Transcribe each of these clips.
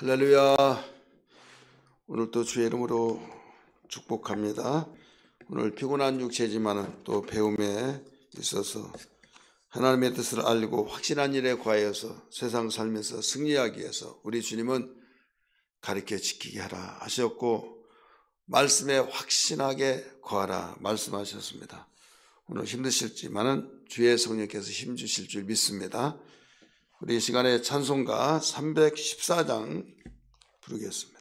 할렐루야. 오늘 또 주의 이름으로 축복합니다. 오늘 피곤한 육체지만 또 배움에 있어서 하나님의 뜻을 알고 확신한 일에 과하여서 세상 살면서 승리하기 위해서 우리 주님은 가르쳐 지키게 하라 하셨고 말씀에 확신하게 거하라 말씀하셨습니다. 오늘 힘드실지만은 주의 성령께서 힘주실 줄 믿습니다. 우리 이 시간에 찬송가 314장 부르겠습니다.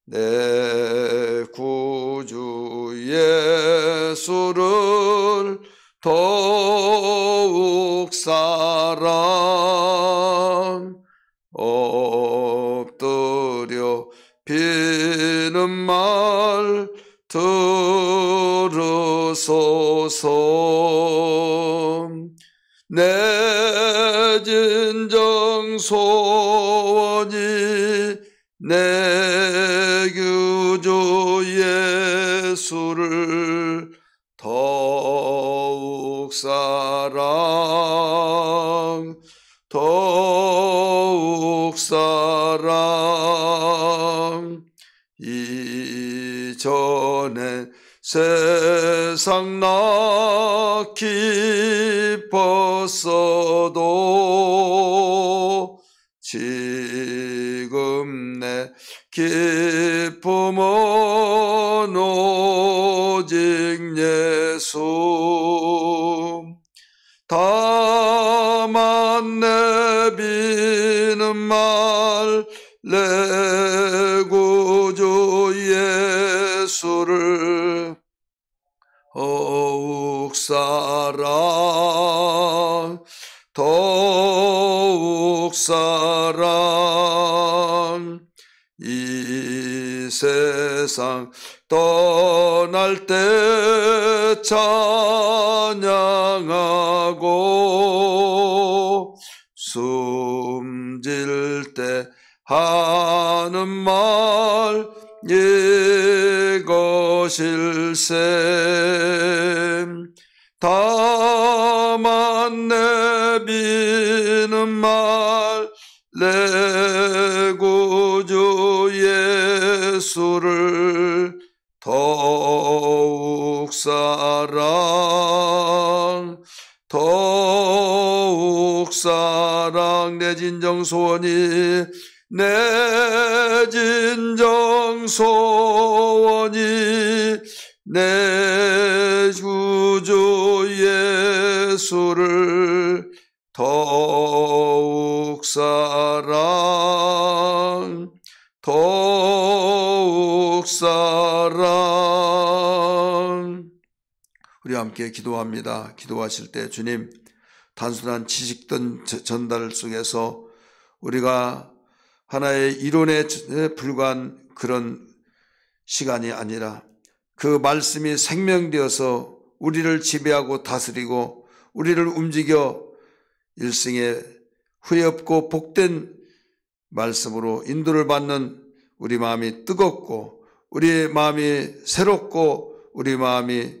내 구주 예수를 더욱 사랑 엎드려 비는 말 들으소서. 내 진정 소원이 내 구주 예수를 더욱 사랑 이전에 세상 나 기뻤어도 지금 내 기쁨은 오직 예수. 다만 내비는 말 내 구주 예수를 더욱 사랑 이 세상 떠날 때 찬양하고 숨질 때 하는 말 이것일셈. 다만 내비는 말 내 구주 예수를 더욱 사랑 내 진정 소원이 내 구주 예수를 더욱 사랑 우리 함께 기도합니다. 기도하실 때 주님, 단순한 지식들 전달 속에서 우리가 하나의 이론에 불과한 그런 시간이 아니라 그 말씀이 생명되어서 우리를 지배하고 다스리고 우리를 움직여 일생에 후회 없고 복된 말씀으로 인도를 받는 우리 마음이 뜨겁고 우리의 마음이 새롭고 우리 마음이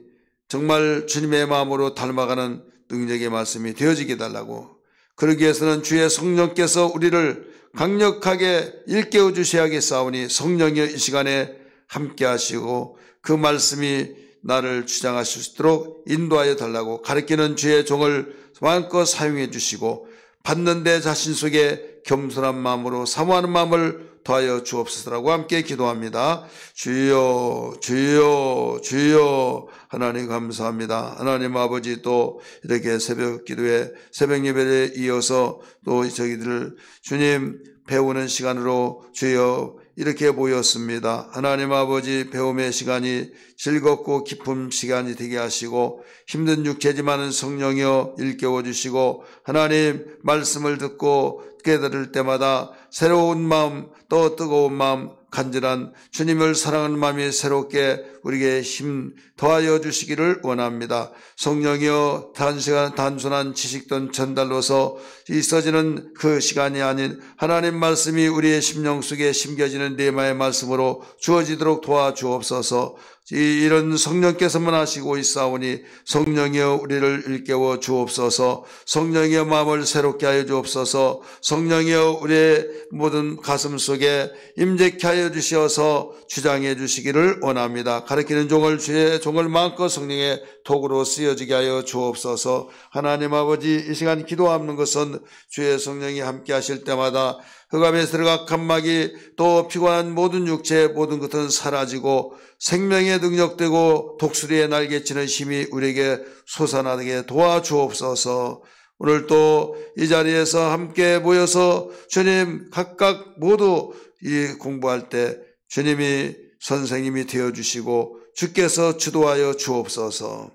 정말 주님의 마음으로 닮아가는 능력의 말씀이 되어지게 달라고. 그러기 위해서는 주의 성령께서 우리를 강력하게 일깨워 주셔야겠사오니 성령이 이 시간에 함께 하시고 그 말씀이 나를 주장하실 수 있도록 인도하여 달라고 가르치는 주의 종을 마음껏 사용해 주시고 받는 내 자신 속에 겸손한 마음으로 사모하는 마음을 더하여 주옵소서라고 함께 기도합니다. 주여 주여 주여. 하나님 감사합니다. 하나님 아버지, 또 이렇게 새벽 기도에 새벽 예배에 이어서 또 저희들을 주님 배우는 시간으로 주여 이렇게 모였습니다. 하나님 아버지, 배움의 시간이 즐겁고 기쁜 시간이 되게 하시고 힘든 육체지만은 성령이여 일깨워 주시고 하나님 말씀을 듣고 깨달을 때마다 새로운 마음, 또 뜨거운 마음, 간절한 주님을 사랑하는 마음이 새롭게 우리에게 힘 더하여 주시기를 원합니다. 성령이여 단순한 지식된 전달로서 있어지는 그 시간이 아닌 하나님 말씀이 우리의 심령 속에 심겨지는 레마의 말씀으로 주어지도록 도와주옵소서. 이런 성령께서만 하시고 있사오니 성령이여 우리를 일깨워 주옵소서. 성령이여 마음을 새롭게 하여 주옵소서. 성령이여 우리의 모든 가슴 속에 임재케 하여 주시어서 주장해 주시기를 원합니다. 가르치는 종을 주의 종을 마음껏 성령의 도구로 쓰여지게 하여 주옵소서. 하나님 아버지, 이 시간 기도하는 것은 주의 성령이 함께 하실 때마다 흑암에 들어가 칸막이 또 피곤한 모든 육체의 모든 것은 사라지고 생명의 능력되고 독수리의 날개치는 힘이 우리에게 솟아나게 도와주옵소서. 오늘 또 이 자리에서 함께 모여서 주님 각각 모두 이 공부할 때 주님이 선생님이 되어주시고 주께서 주도하여 주옵소서.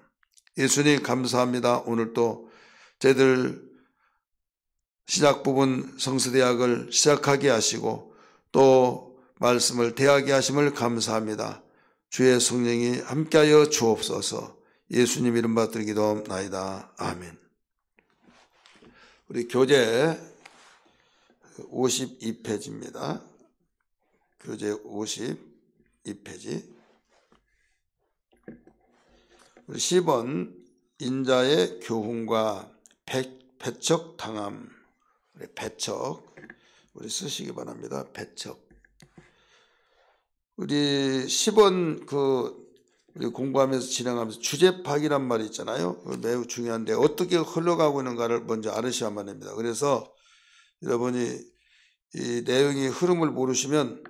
예수님 감사합니다. 오늘 또 저희들 시작 부분 성서대학을 시작하게 하시고 또 말씀을 대하게 하심을 감사합니다. 주의 성령이 함께하여 주옵소서. 예수님 이름 받들어 기도하옵나이다. 아멘. 우리 교재 52페이지입니다. 교재 52페이지. 우리 10번 인자의 교훈과 배척당함. 배척 우리 쓰시기 바랍니다. 배척. 우리 10원 우리 공부하면서 진행하면서 주제 파악이란 말이 있잖아요. 매우 중요한데 어떻게 흘러가고 있는가를 먼저 알으셔야만 합니다. 그래서 여러분이 이 내용이 흐름을 모르시면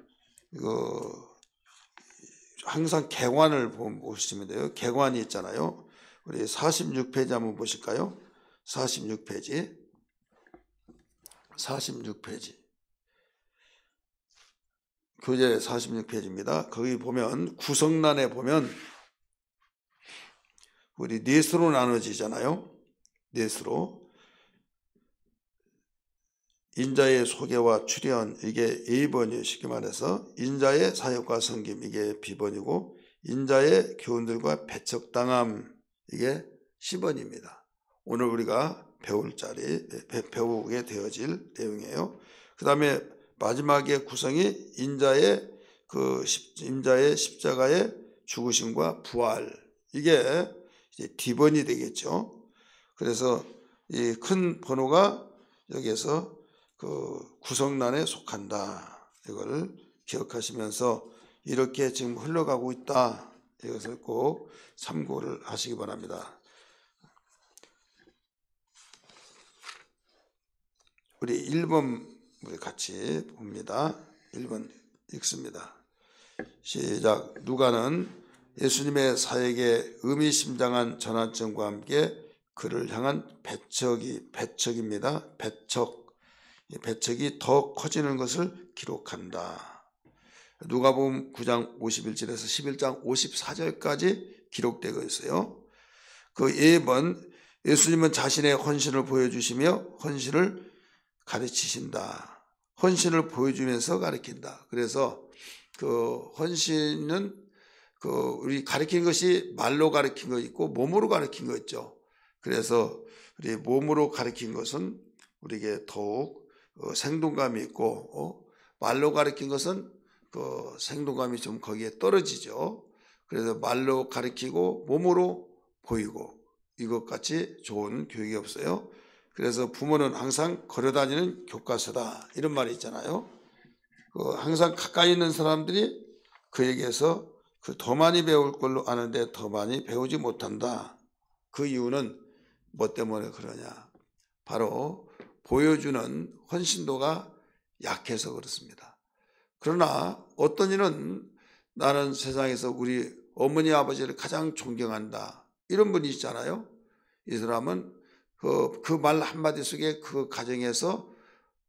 이거 항상 개관을 보시면 돼요. 개관이 있잖아요. 우리 46페이지 한번 보실까요? 46페이지. 교재 46페이지입니다. 거기 보면 구성란에 보면 우리 넷으로 나눠지잖아요. 넷으로. 인자의 소개와 출현, 이게 A번이에요. 쉽게 말해서 인자의 사역과 섬김, 이게 B번이고 인자의 교훈들과 배척당함, 이게 C번입니다. 오늘 우리가 배우게 되어질 내용이에요. 그 다음에 마지막의 구성이 인자의 십자가의 죽으심과 부활, 이게 이제 D번이 되겠죠. 그래서 이 큰 번호가 여기에서 구성란에 속한다. 이걸 기억하시면서 이렇게 지금 흘러가고 있다. 이것을 꼭 참고를 하시기 바랍니다. 우리 1번 우리 같이 봅니다. 1번 읽습니다. 시작. 누가는 예수님의 사역에 의미심장한 전환점과 함께 그를 향한 배척입니다. 배척이 더 커지는 것을 기록한다. 누가복음 9장 51절에서 11장 54절까지 기록되고 있어요. 그 예번 예수님은 자신의 헌신을 보여주시며 헌신을 가르치신다. 헌신을 보여주면서 가르친다. 그래서 그 헌신은 우리 가르치는 것이 말로 가르친 거 있고 몸으로 가르친 거 있죠. 그래서 우리 몸으로 가르친 것은 우리에게 더욱 생동감이 있고 말로 가르친 것은 그 생동감이 좀 거기에 떨어지죠. 그래서 말로 가르치고 몸으로 보이고 이것같이 좋은 교육이 없어요. 그래서 부모는 항상 걸어다니는 교과서다 이런 말이 있잖아요. 항상 가까이 있는 사람들이 그에게서 더 많이 배울 걸로 아는데 더 많이 배우지 못한다. 그 이유는 뭐 때문에 그러냐? 바로 보여주는 헌신도가 약해서 그렇습니다. 그러나 어떤 이는 나는 세상에서 우리 어머니 아버지를 가장 존경한다. 이런 분이 있잖아요. 이 사람은 그 말 한마디 속에 그 가정에서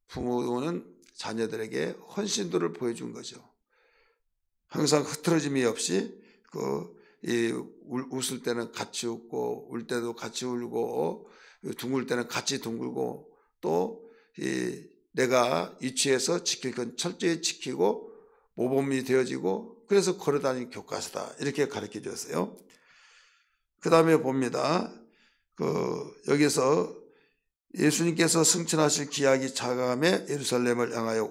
부모는 자녀들에게 헌신도를 보여준 거죠. 항상 흐트러짐이 없이 웃을 때는 같이 웃고 울 때도 같이 울고 둥글 때는 같이 둥글고 또 내가 위치에서 지킬 건 철저히 지키고 모범이 되어지고 그래서 걸어다니는 교과서다 이렇게 가르쳐 줬어요. 그 다음에 봅니다. 여기서 예수님께서 승천하실 기약이 차감해 예루살렘을 향하여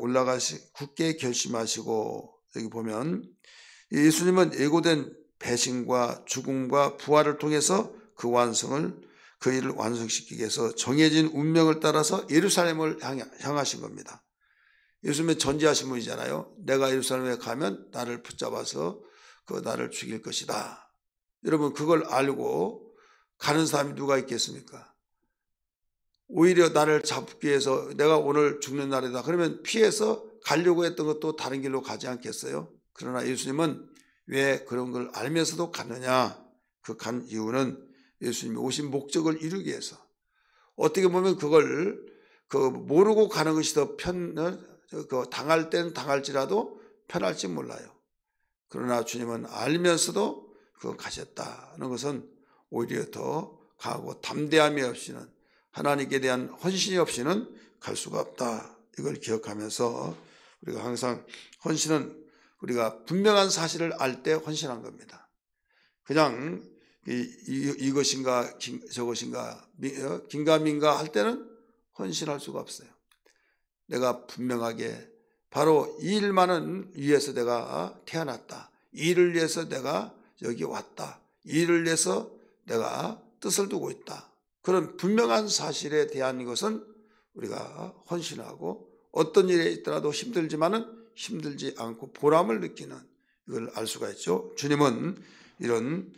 굳게 결심하시고 여기 보면 예수님은 예고된 배신과 죽음과 부활을 통해서 그 일을 완성시키기 위해서 정해진 운명을 따라서 예루살렘을 향하신 겁니다. 예수님은 전지하신 분이잖아요. 내가 예루살렘에 가면 나를 붙잡아서 나를 죽일 것이다. 여러분, 그걸 알고 가는 사람이 누가 있겠습니까? 오히려 나를 잡기 위해서 내가 오늘 죽는 날이다 그러면 피해서 가려고 했던 것도 다른 길로 가지 않겠어요? 그러나 예수님은 왜 그런 걸 알면서도 갔느냐? 그 간 이유는 예수님이 오신 목적을 이루기 위해서. 어떻게 보면 그걸 모르고 가는 것이 더 당할 때는 당할지라도 편할지 몰라요. 그러나 주님은 알면서도 가셨다는 것은 오히려 더 강하고 담대함이 없이는, 하나님께 대한 헌신이 없이는 갈 수가 없다. 이걸 기억하면서 우리가 항상 헌신은 우리가 분명한 사실을 알 때 헌신한 겁니다. 그냥 이것인가 저것인가 긴가민가 할 때는 헌신할 수가 없어요. 내가 분명하게 바로 이 일만은 위해서 내가 태어났다. 이 일을 위해서 내가 여기 왔다. 이 일을 위해서 내가 뜻을 두고 있다. 그런 분명한 사실에 대한 것은 우리가 헌신하고, 어떤 일에 있더라도 힘들지만은 힘들지 않고 보람을 느끼는, 이걸 알 수가 있죠. 주님은 이런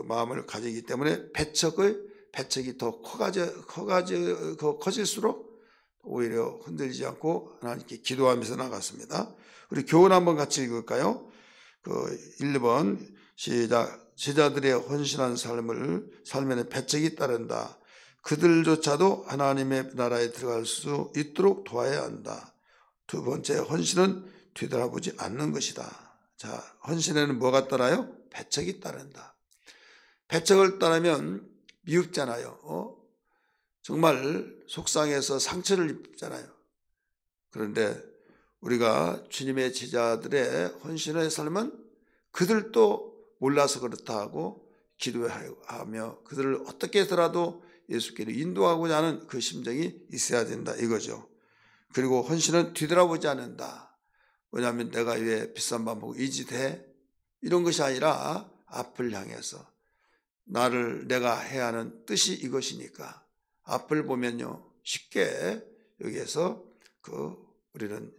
마음을 가지기 때문에 배척이 더 커질수록 오히려 흔들리지 않고 하나님께 기도하면서 나갔습니다. 우리 교훈 한번 같이 읽을까요? 1번 시작. 제자들의 헌신한 삶에는 배척이 따른다. 그들조차도 하나님의 나라에 들어갈 수 있도록 도와야 한다. 2번째, 헌신은 뒤돌아보지 않는 것이다. 자, 헌신에는 뭐가 따라요? 배척이 따른다. 배척을 따르면 미흡잖아요. 정말 속상해서 상처를 입잖아요. 그런데 우리가 주님의 제자들의 헌신의 삶은 그들도 몰라서 그렇다 하고 기도하며 그들을 어떻게 해서라도 예수께로 인도하고자 하는 그 심정이 있어야 된다 이거죠. 그리고 헌신은 뒤돌아보지 않는다. 뭐냐면 내가 왜 비싼 밥 먹고 이 짓 해? 이런 것이 아니라 앞을 향해서 내가 해야 하는 뜻이 이것이니까 앞을 보면요 쉽게 여기에서 우리는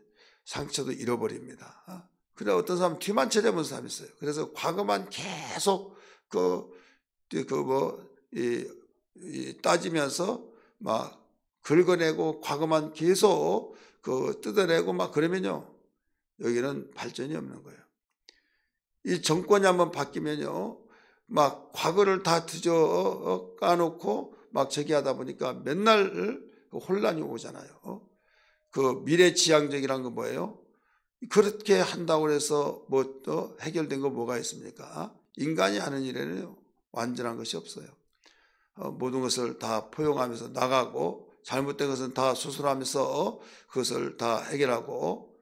상처도 잃어버립니다. 그래 어떤 사람 뒤만 쳐다보는 사람이 있어요. 그래서 과거만 계속 따지면서 막 긁어내고 과거만 계속 뜯어내고 막 그러면요 여기는 발전이 없는 거예요. 이 정권이 한번 바뀌면요 막 과거를 다 까놓고 막 저기 하다 보니까 맨날 혼란이 오잖아요. 미래지향적이란 건 뭐예요? 그렇게 한다고 해서 또 해결된 거 뭐가 있습니까? 인간이 하는 일에는 완전한 것이 없어요. 모든 것을 다 포용하면서 나가고 잘못된 것은 다 수술하면서 그것을 다 해결하고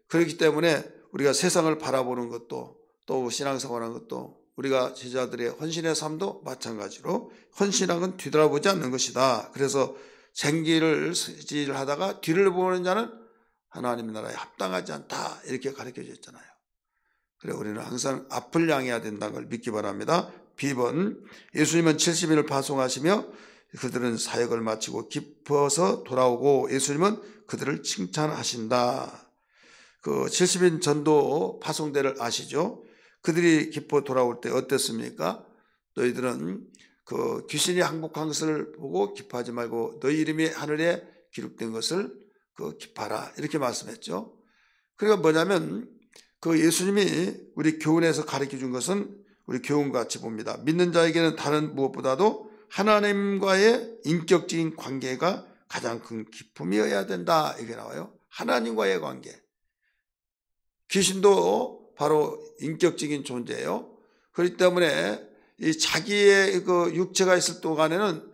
그렇기 때문에 우리가 세상을 바라보는 것도 또 신앙생활하는 것도 우리가 제자들의 헌신의 삶도 마찬가지로 헌신한 건 뒤돌아보지 않는 것이다. 그래서 생기를 하다가 뒤를 보는 자는 하나님의 나라에 합당하지 않다 이렇게 가르쳐져 있잖아요. 그래 우리는 항상 앞을 향해야 된다는 걸 믿기 바랍니다. B번 예수님은 70인을 파송하시며 그들은 사역을 마치고 기뻐서 돌아오고 예수님은 그들을 칭찬하신다. 70인 전도 파송대를 아시죠? 그들이 기뻐 돌아올 때 어땠습니까? 너희들은 귀신이 항복한 것을 보고 기뻐하지 말고 너희 이름이 하늘에 기록된 것을 기뻐하라 이렇게 말씀했죠. 그러니까 뭐냐면 예수님이 우리 교훈에서 가르쳐준 것은 우리 교훈같이 봅니다. 믿는 자에게는 다른 무엇보다도 하나님과의 인격적인 관계가 가장 큰 기쁨이어야 된다 이게 나와요. 하나님과의 관계. 귀신도 바로 인격적인 존재예요. 그렇기 때문에 이 자기의 육체가 있을 동안에는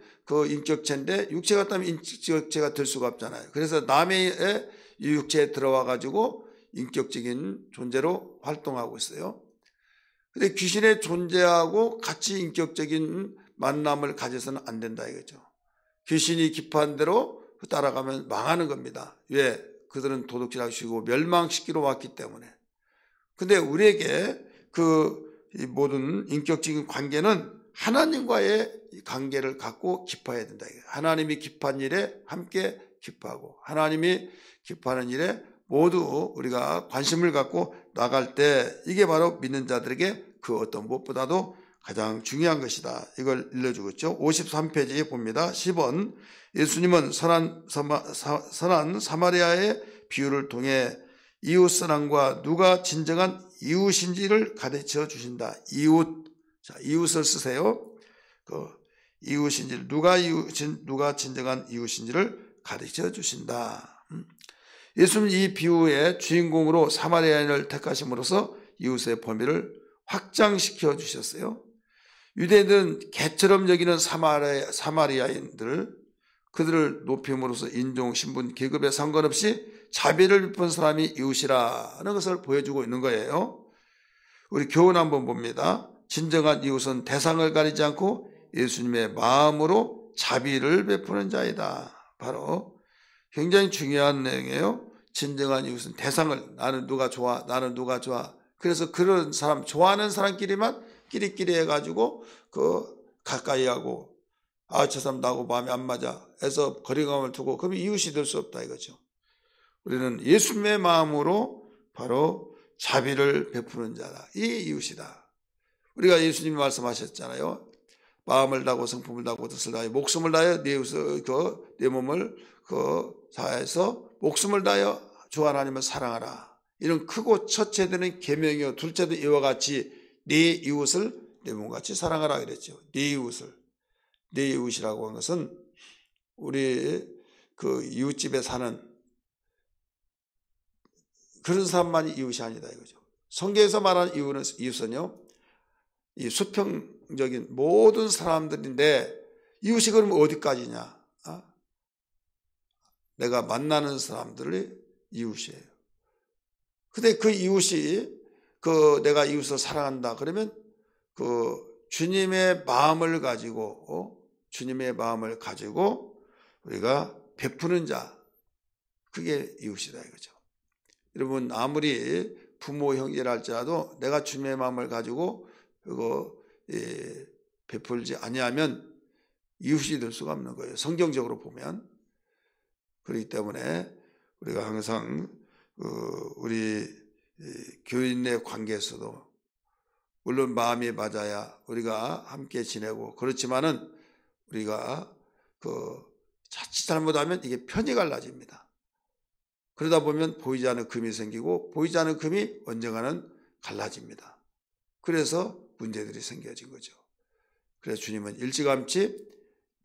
인격체인데 육체가 없다면 인격체가 될 수가 없잖아요. 그래서 남의 육체에 들어와 가지고 인격적인 존재로 활동하고 있어요. 근데 귀신의 존재하고 같이 인격적인 만남을 가져서는 안 된다 이거죠. 귀신이 기뻐한 대로 따라가면 망하는 겁니다. 왜? 그들은 도둑질하시고 멸망시키러 왔기 때문에. 근데 우리에게 이 모든 인격적인 관계는 하나님과의 관계를 갖고 기뻐해야 된다. 하나님이 기뻐한 일에 함께 기뻐하고 하나님이 기뻐하는 일에 모두 우리가 관심을 갖고 나갈 때 이게 바로 믿는 자들에게 그 어떤 무엇보다도 가장 중요한 것이다. 이걸 일러주고 있죠. 53페이지에 봅니다. 10번 예수님은 선한 사마리아의 비유를 통해 이웃사랑과 누가 진정한 이웃인지를 가르쳐 주신다. 이웃을 쓰세요. 이웃인지를 누가 진정한 이웃인지를 가르쳐 주신다. 예수님 이 비유의 주인공으로 사마리아인을 택하심으로써 이웃의 범위를 확장시켜 주셨어요. 유대인들은 개처럼 여기는 사마리아인들, 그들을 높임으로써 인종, 신분, 계급에 상관없이 자비를 베푼 사람이 이웃이라는 것을 보여주고 있는 거예요. 우리 교훈 한번 봅니다. 진정한 이웃은 대상을 가리지 않고 예수님의 마음으로 자비를 베푸는 자이다. 바로 굉장히 중요한 내용이에요. 진정한 이웃은 대상을, 나는 누가 좋아, 나는 누가 좋아. 그래서 그런 사람, 좋아하는 사람끼리만 끼리끼리 해가지고 가까이 하고, 저 사람 나하고 마음이 안 맞아 해서 거리감을 두고, 그러면 이웃이 될 수 없다 이거죠. 우리는 예수님의 마음으로 바로 자비를 베푸는 자다. 이 이웃이다. 우리가 예수님이 말씀하셨잖아요. 마음을 다하고 성품을 다하고 뜻을 다하여 목숨을 다하여 내 몸을 다해서 목숨을 다하여 주 하나님을 사랑하라. 이런 크고 첫째 되는 계명이요 둘째도 이와 같이 네 이웃을 내 몸같이 사랑하라 그랬죠. 네 이웃이라고 하는 것은 우리 이웃집에 사는 그런 사람만이 이웃이 아니다 이거죠. 성경에서 말하는 이웃은요, 이 수평적인 모든 사람들인데 이웃이 그러면 어디까지냐? 내가 만나는 사람들이 이웃이에요. 근데 그 이웃이 내가 이웃을 사랑한다 그러면 주님의 마음을 가지고 우리가 베푸는 자, 그게 이웃이다 이거죠. 여러분 아무리 부모 형제라 할지라도 내가 주님의 마음을 가지고 베풀지 아니하면 이웃이 될 수가 없는 거예요. 성경적으로 보면. 그렇기 때문에 우리가 항상 우리 교인의 관계에서도 물론 마음이 맞아야 우리가 함께 지내고, 그렇지만은 우리가 자칫 잘못하면 이게 편이 갈라집니다. 그러다 보면 보이지 않는 금이 생기고 보이지 않는 금이 언젠가는 갈라집니다. 그래서 문제들이 생겨진 거죠. 그래서 주님은 일찌감치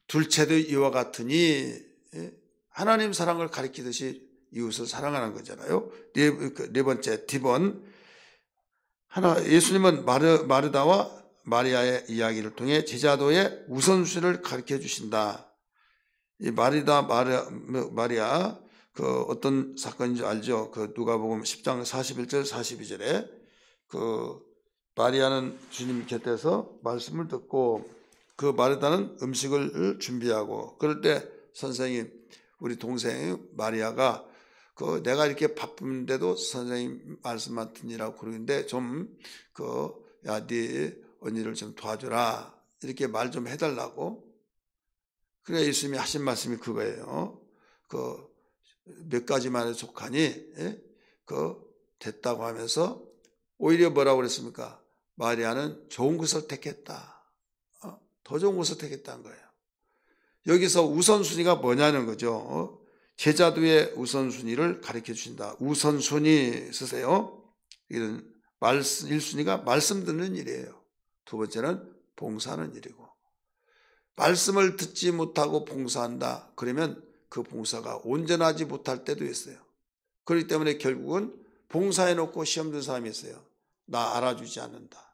둘째도 이와 같으니 하나님 사랑을 가리키듯이 이웃을 사랑하는 거잖아요. 네 번째 팁은 예수님은 마르다와 마리아의 이야기를 통해 제자도의 우선순위를 가르쳐 주신다. 이 마리아 어떤 사건인지 알죠? 누가복음 10장 41절 42절에 마리아는 주님 곁에서 말씀을 듣고 마르다는 음식을 준비하고, 그럴 때 선생님, 우리 동생 마리아가 내가 이렇게 바쁜데도 선생님 말씀만 듣니라고 그러는데 네 언니를 좀 도와줘라 이렇게 말 좀 해달라고. 그래 예수님이 하신 말씀이 그거예요. 몇 가지만에 속하니 됐다고 하면서 오히려 뭐라고 그랬습니까? 마리아는 좋은 것을 택했다. 더 좋은 것을 택했다는 거예요. 여기서 우선순위가 뭐냐는 거죠. 제자도의 우선순위를 가르쳐 주신다. 우선순위 쓰세요. 이런 1순위가 말씀 듣는 일이에요. 두 번째는 봉사하는 일이고, 말씀을 듣지 못하고 봉사한다 그러면 그 봉사가 온전하지 못할 때도 있어요. 그렇기 때문에 결국은 봉사해놓고 시험 든 사람이 있어요. 나 알아주지 않는다.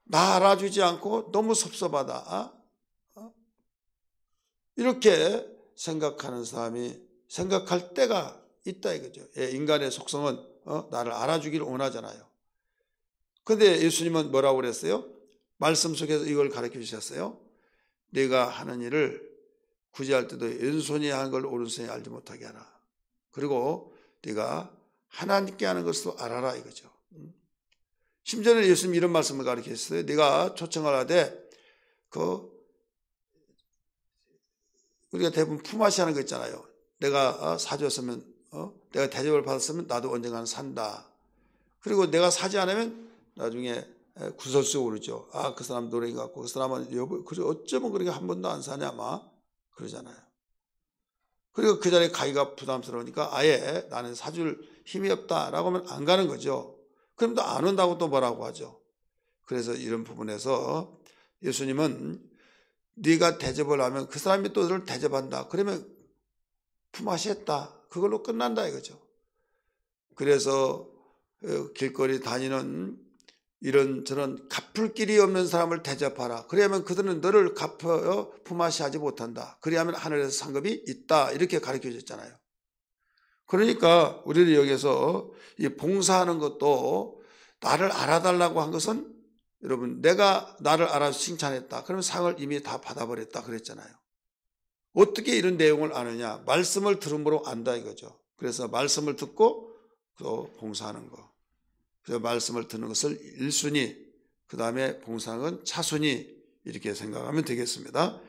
나 알아주지 않고 너무 섭섭하다. 이렇게 생각하는 사람이 생각할 때가 있다 이거죠. 인간의 속성은 나를 알아주기를 원하잖아요. 그런데 예수님은 뭐라고 그랬어요? 말씀 속에서 이걸 가르쳐 주셨어요. 내가 하는 일을 구제할 때도 왼손이 하는 걸 오른손이 알지 못하게 하라. 그리고 네가 하나님께 하는 것도 알아라 이거죠. 심지어는 예수님이 이런 말씀을 가르치셨어요. 네가 초청을 하되 우리가 대부분 품앗이 하는 거 있잖아요. 내가 사줬으면 내가 대접을 받았으면 나도 언젠가는 산다. 그리고 내가 사지 않으면 나중에 구설수에 오르죠. 아, 그 사람 노랭이 같고 그 사람은 여보 어쩌면 그렇게 한 번도 안 사냐 막 그러잖아요. 그리고 그 자리에 가기가 부담스러우니까 아예 나는 사줄 힘이 없다라고 하면 안 가는 거죠. 그럼 또 안 온다고 또 뭐라고 하죠. 그래서 이런 부분에서 예수님은 네가 대접을 하면 그 사람이 또 너를 대접한다. 그러면 품앗이 했다. 그걸로 끝난다 이거죠. 그래서 길거리 다니는 이런 저런 갚을 길이 없는 사람을 대접하라. 그래야만 그들은 너를 갚아 품앗이 하지 못한다. 그래야만 하늘에서 상급이 있다. 이렇게 가르쳐 줬잖아요. 그러니까 우리를 여기서 이 봉사하는 것도 나를 알아달라고 한 것은 여러분 내가 나를 알아서 칭찬했다. 그러면 상을 이미 다 받아버렸다 그랬잖아요. 어떻게 이런 내용을 아느냐. 말씀을 들음으로 안다 이거죠. 그래서 말씀을 듣고 또 봉사하는 거. 그래서 말씀을 듣는 것을 1순위, 그 다음에 봉사는 차순위 이렇게 생각하면 되겠습니다.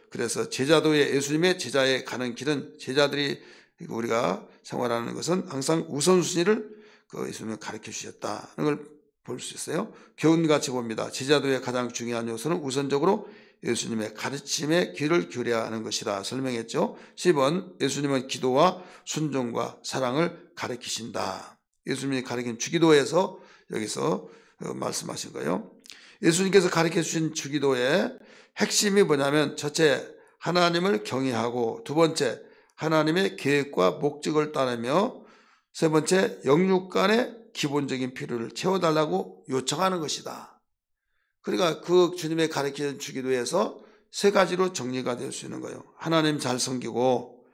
그래서 제자도의 예수님의 제자에 가는 길은 제자들이 우리가 생활하는 것은 항상 우선순위를 예수님이 가르쳐 주셨다는 걸 볼 수 있어요. 교훈같이 봅니다. 제자도의 가장 중요한 요소는 우선적으로 예수님의 가르침에 귀를 기울여야 하는 것이다 설명했죠. 10번 예수님은 기도와 순종과 사랑을 가르치신다. 예수님이 가르친 주기도에서 여기서 말씀하신 거예요. 예수님께서 가르쳐 주신 주기도의 핵심이 뭐냐면 첫째 하나님을 경외하고 두 번째 하나님의 계획과 목적을 따르며 세 번째 영육 간의 기본적인 필요를 채워달라고 요청하는 것이다. 그러니까 그 주님의 가르치는 주기도에서 세 가지로 정리가 될 수 있는 거예요. 하나님 잘 섬기고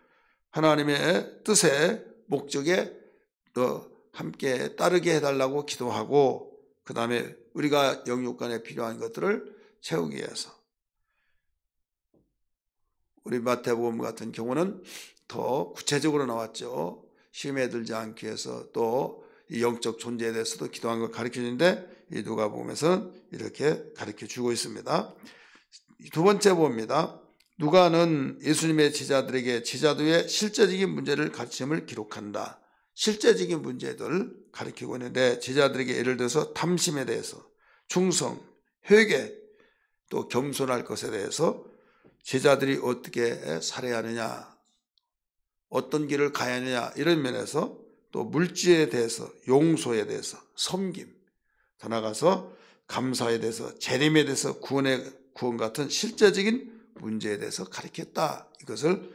하나님의 뜻에 목적에 함께 따르게 해달라고 기도하고 그 다음에 우리가 영육간에 필요한 것들을 채우기 위해서 우리 마태복음 같은 경우는 더 구체적으로 나왔죠. 시험에 들지 않기 위해서 또 이 영적 존재에 대해서도 기도한 걸 가르쳐주는데 이 누가복음에서는 이렇게 가르쳐주고 있습니다. 두 번째 봅니다. 누가는 예수님의 제자들에게 제자도의 실제적인 문제를 가르침을 기록한다. 실제적인 문제들을 가르치고 있는데 제자들에게 예를 들어서 탐심에 대해서 충성, 회개, 또 겸손할 것에 대해서 제자들이 어떻게 살아야 하느냐, 어떤 길을 가야 하느냐 이런 면에서 또 물질에 대해서 용서에 대해서 섬김, 더 나아가서 감사에 대해서 재림에 대해서 구원 같은 실제적인 문제에 대해서 가르쳤다. 이것을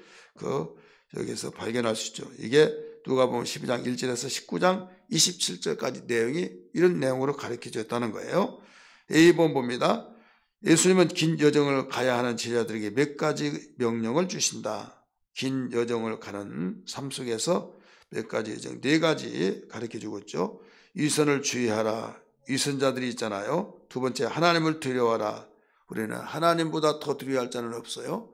여기서 발견할 수 있죠. 이게 누가복음 12장 1절에서 19장 27절까지 내용이 이런 내용으로 가르쳐졌다는 거예요. A번 봅니다. 예수님은 긴 여정을 가야 하는 제자들에게 몇 가지 명령을 주신다. 긴 여정을 가는 삶 속에서 몇 가지 여정, 네 가지 가르쳐주고 있죠. 위선을 주의하라. 위선자들이 있잖아요. 두 번째 하나님을 두려워하라. 우리는 하나님보다 더 두려워할 자는 없어요.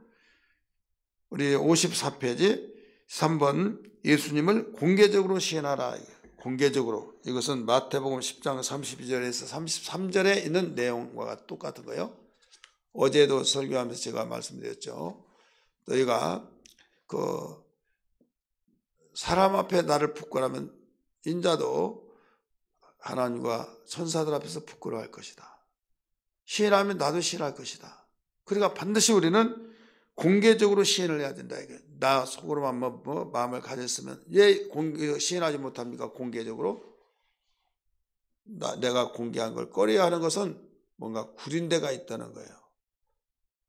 우리 54페이지 3번 예수님을 공개적으로 시인하라. 공개적으로. 이것은 마태복음 10장 32절에서 33절에 있는 내용과 똑같은 거예요. 어제도 설교하면서 제가 말씀드렸죠. 너희가 사람 앞에 나를 부끄러우면 인자도 하나님과 천사들 앞에서 부끄러워할 것이다. 시인하면 나도 시인할 것이다. 그러니까 반드시 우리는 공개적으로 시인을 해야 된다. 나 속으로만 마음을 가졌으면 왜 시인하지 못합니까? 공개적으로. 내가 공개한 걸 꺼려야 하는 것은 뭔가 구린데가 있다는 거예요.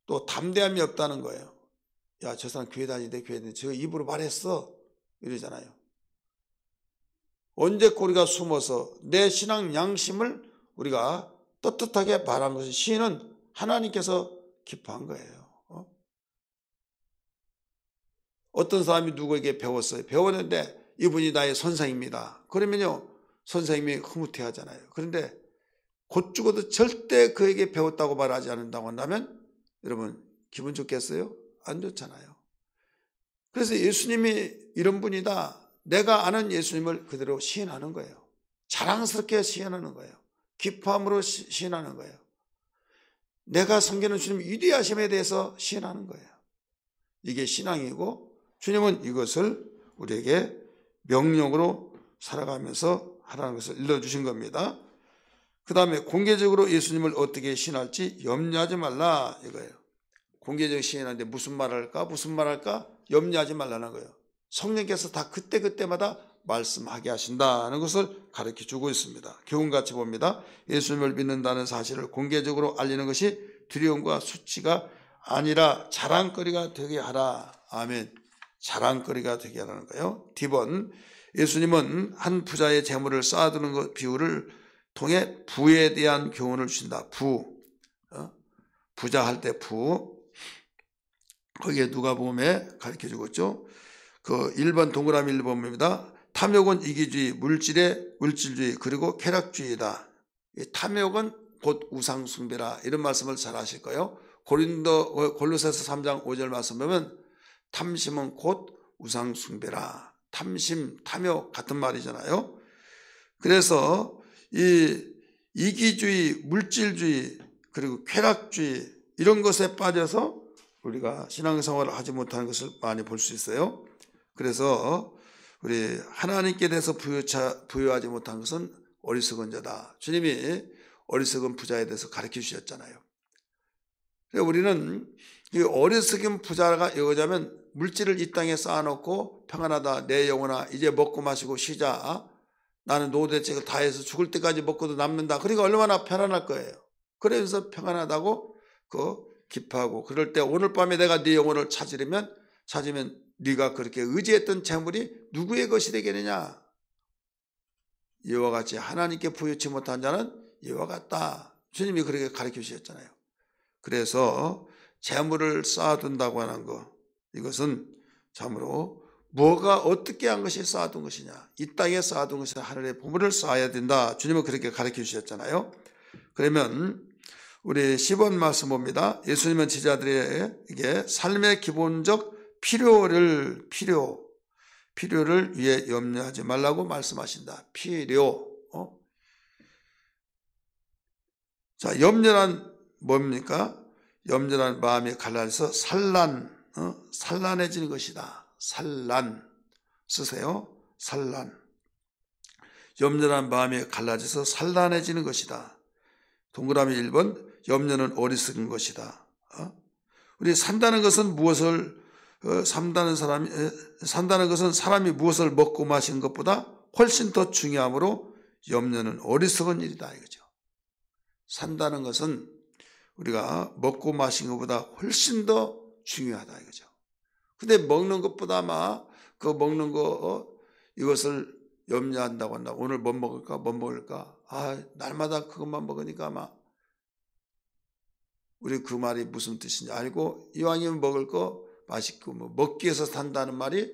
또 담대함이 없다는 거예요. 야, 저 사람 교회 다니는데 저 입으로 말했어. 이러잖아요. 언제 우리가 숨어서 내 신앙 양심을 우리가 떳떳하게 말한 것이 시인은 하나님께서 기뻐한 거예요. 어떤 사람이 누구에게 배웠어요. 배웠는데 이분이 나의 선생입니다. 그러면요 선생님이 흐뭇해하잖아요. 그런데 곧 죽어도 절대 그에게 배웠다고 말하지 않는다고 한다면 여러분 기분 좋겠어요? 안 좋잖아요. 그래서 예수님이 이런 분이다. 내가 아는 예수님을 그대로 시인하는 거예요. 자랑스럽게 시인하는 거예요. 기뻐함으로 시인하는 거예요. 내가 섬기는 주님 위대하심에 대해서 시인하는 거예요. 이게 신앙이고 주님은 이것을 우리에게 명령으로 살아가면서 하라는 것을 일러주신 겁니다. 그 다음에 공개적으로 예수님을 어떻게 시인할지 염려하지 말라 이거예요. 공개적 시인하는데 무슨 말할까 염려하지 말라는 거예요. 성령께서 다 그때그때마다 말씀하게 하신다는 것을 가르쳐주고 있습니다. 교훈같이 봅니다. 예수님을 믿는다는 사실을 공개적으로 알리는 것이 두려움과 수치가 아니라 자랑거리가 되게 하라. 아멘. 자랑거리가 되게 하라는 거예요. D번, 예수님은 한 부자의 재물을 쌓아두는 것 비유를 통해 부에 대한 교훈을 주신다. 부자 할 때 부. 거기에 누가복음에 가르쳐주고 있죠. 그 1번 동그라미 1번입니다. 탐욕은 이기주의, 물질주의, 그리고 쾌락주의다. 탐욕은 곧 우상숭배라. 이런 말씀을 잘 아실 거예요. 골로새서 3장 5절 말씀 보면 탐심은 곧 우상숭배라. 탐심, 탐욕 같은 말이잖아요. 그래서 이 이기주의, 물질주의, 그리고 쾌락주의 이런 것에 빠져서 우리가 신앙생활을 하지 못하는 것을 많이 볼 수 있어요. 그래서 우리 하나님께 대해서 부여하지 못한 것은 어리석은 자다. 주님이 어리석은 부자에 대해서 가르쳐 주셨잖아요. 우리는 이 어리석은 부자가 여자면 물질을 이 땅에 쌓아놓고 평안하다. 내 영혼아 이제 먹고 마시고 쉬자. 나는 노대책을 다해서 죽을 때까지 먹고도 남는다. 그러니까 얼마나 편안할 거예요. 그러면서 평안하다고 기뻐하고 그럴 때 오늘 밤에 내가 네 영혼을 찾으면 네가 그렇게 의지했던 재물이 누구의 것이 되겠느냐. 이와 같이 하나님께 부여치 못한 자는 이와 같다. 주님이 그렇게 가르쳐 주셨잖아요. 그래서 재물을 쌓아둔다고 하는 것, 이것은 참으로 뭐가 어떻게 한 것이 쌓아둔 것이냐. 이 땅에 쌓아둔 것이 하늘의 보물을 쌓아야 된다. 주님은 그렇게 가르쳐 주셨잖아요. 그러면 우리 10번 말씀 봅니다. 예수님은 제자들에게 삶의 기본적 필요를 위해 염려하지 말라고 말씀하신다. 필요. 자, 염려란 뭡니까? 염려란 마음이 갈라져서 산란해지는 것이다. 산란 쓰세요. 산란. 염려란 마음이 갈라져서 산란해지는 것이다. 동그라미 1번, 염려는 어리석은 것이다. 우리 산다는 것은 산다는 것은 사람이 무엇을 먹고 마시는 것보다 훨씬 더 중요하므로 염려는 어리석은 일이다 이거죠. 산다는 것은 우리가 먹고 마시는 것보다 훨씬 더 중요하다 이거죠. 근데 먹는 것보다 먹는 거 이것을 염려한다고 한다. 오늘 뭐 먹을까? 날마다 그것만 먹으니까 우리 그 말이 무슨 뜻인지 알고 이왕이면 먹을 거 맛있고 먹기 위해서 산다는 말이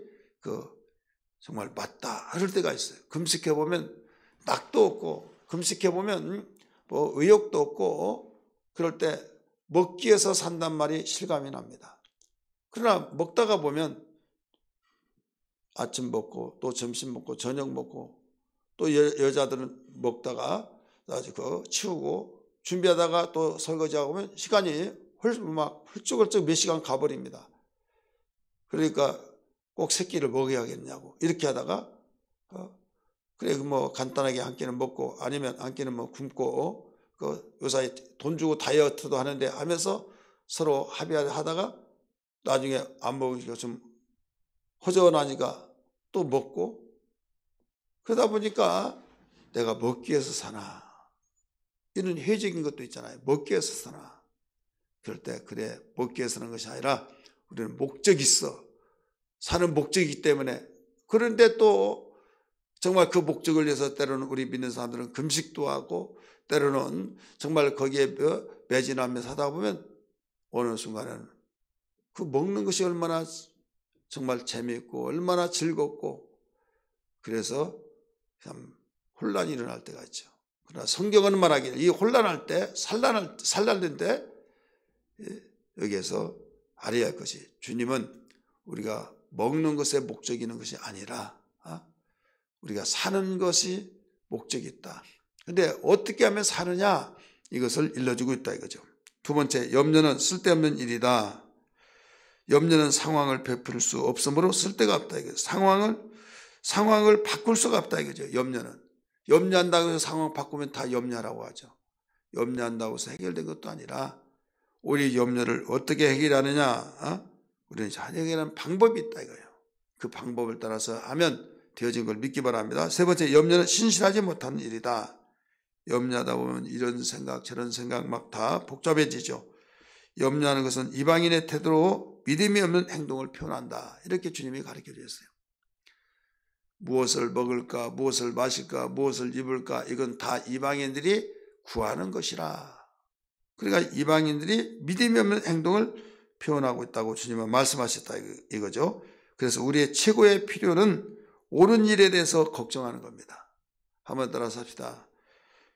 정말 맞다 그럴 때가 있어요. 금식해 보면 낙도 없고 금식해 보면 의욕도 없고 그럴 때 먹기 위해서 산단 말이 실감이 납니다. 그러나 먹다가 보면 아침 먹고 또 점심 먹고 저녁 먹고 또 여자들은 먹다가 치우고 준비하다가 또 설거지하고 보면 시간이 훌쩍훌쩍 몇 시간 가버립니다. 그러니까 꼭 세 끼를 먹어야겠냐고 이렇게 하다가 그래 간단하게 한 끼는 먹고 아니면 한 끼는 굶고 요사이 돈 주고 다이어트도 하는데 하면서 서로 합의하다가 나중에 안 먹으니까 좀 허전하니까 또 먹고 그러다 보니까 내가 먹기 위해서 사나 이런 회적인 것도 있잖아요. 먹기 위해서 사나. 그럴 때 그래 먹기 위해서 사는 것이 아니라 우리는 목적이 있어. 사는 목적이기 때문에. 그런데 또 정말 그 목적을 위해서 때로는 우리 믿는 사람들은 금식도 하고 때로는 정말 거기에 매진하면서 하다 보면 어느 순간에는 그 먹는 것이 얼마나 정말 재미있고 얼마나 즐겁고 그래서 참 혼란이 일어날 때가 있죠. 그러나 성경은 말하기를 이 혼란할 때 산란될 때 여기에서 알아야 할 것이 주님은 우리가 먹는 것에 목적이 있는 것이 아니라 우리가 사는 것이 목적이 있다. 근데 어떻게 하면 사느냐? 이것을 일러주고 있다 이거죠. 두 번째, 염려는 쓸데없는 일이다. 염려는 상황을 베풀 수 없으므로 쓸데가 없다 이거죠. 상황을 바꿀 수가 없다 이거죠. 염려는. 염려한다고 해서 상황 바꾸면 다 염려라고 하죠. 염려한다고 해서 해결된 것도 아니라 우리 염려를 어떻게 해결하느냐? 우리는 해결하는 방법이 있다 이거예요. 그 방법을 따라서 하면 되어진 걸 믿기 바랍니다. 세 번째, 염려는 신실하지 못하는 일이다. 염려하다 보면 이런 생각 저런 생각 막 다 복잡해지죠. 염려하는 것은 이방인의 태도로 믿음이 없는 행동을 표현한다. 이렇게 주님이 가르쳐 주셨어요. 무엇을 먹을까, 무엇을 마실까, 무엇을 입을까, 이건 다 이방인들이 구하는 것이라. 그러니까 이방인들이 믿음이 없는 행동을 표현하고 있다고 주님은 말씀하셨다 이거죠. 그래서 우리의 최고의 필요는 옳은 일에 대해서 걱정하는 겁니다. 한번 따라서 합시다.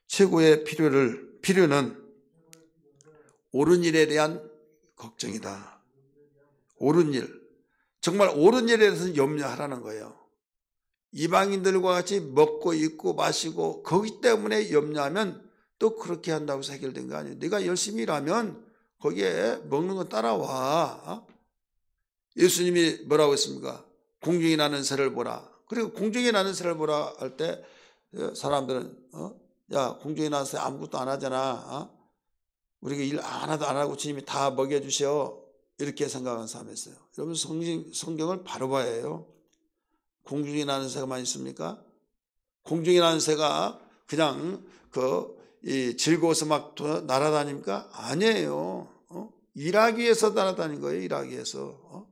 최고의 필요는 옳은 일에 대한 걱정이다. 옳은 일. 정말 옳은 일에 대해서 염려하라는 거예요. 이방인들과 같이 먹고 입고 마시고 거기 때문에 염려하면 또 그렇게 한다고 해서 해결된 거 아니에요. 네가 열심히 일하면 거기에 먹는 거 따라와. 예수님이 뭐라고 했습니까? 공중에 나는 새를 보라. 그리고 공중에 나는 새를 보라 할 때 사람들은 야, 공중에 나는 새 아무것도 안 하잖아. 우리가 일 하나도 안 하고 주님이 다 먹여주셔. 이렇게 생각하는 사람이 있어요. 여러분 성경을 바로 봐야 해요. 공중에 나는 새가만 있습니까? 공중에 나는 새가 그냥 즐거워서 막 날아다닙니까? 아니에요. 일하기 위해서 날아다닌 거예요. 일하기 위해서.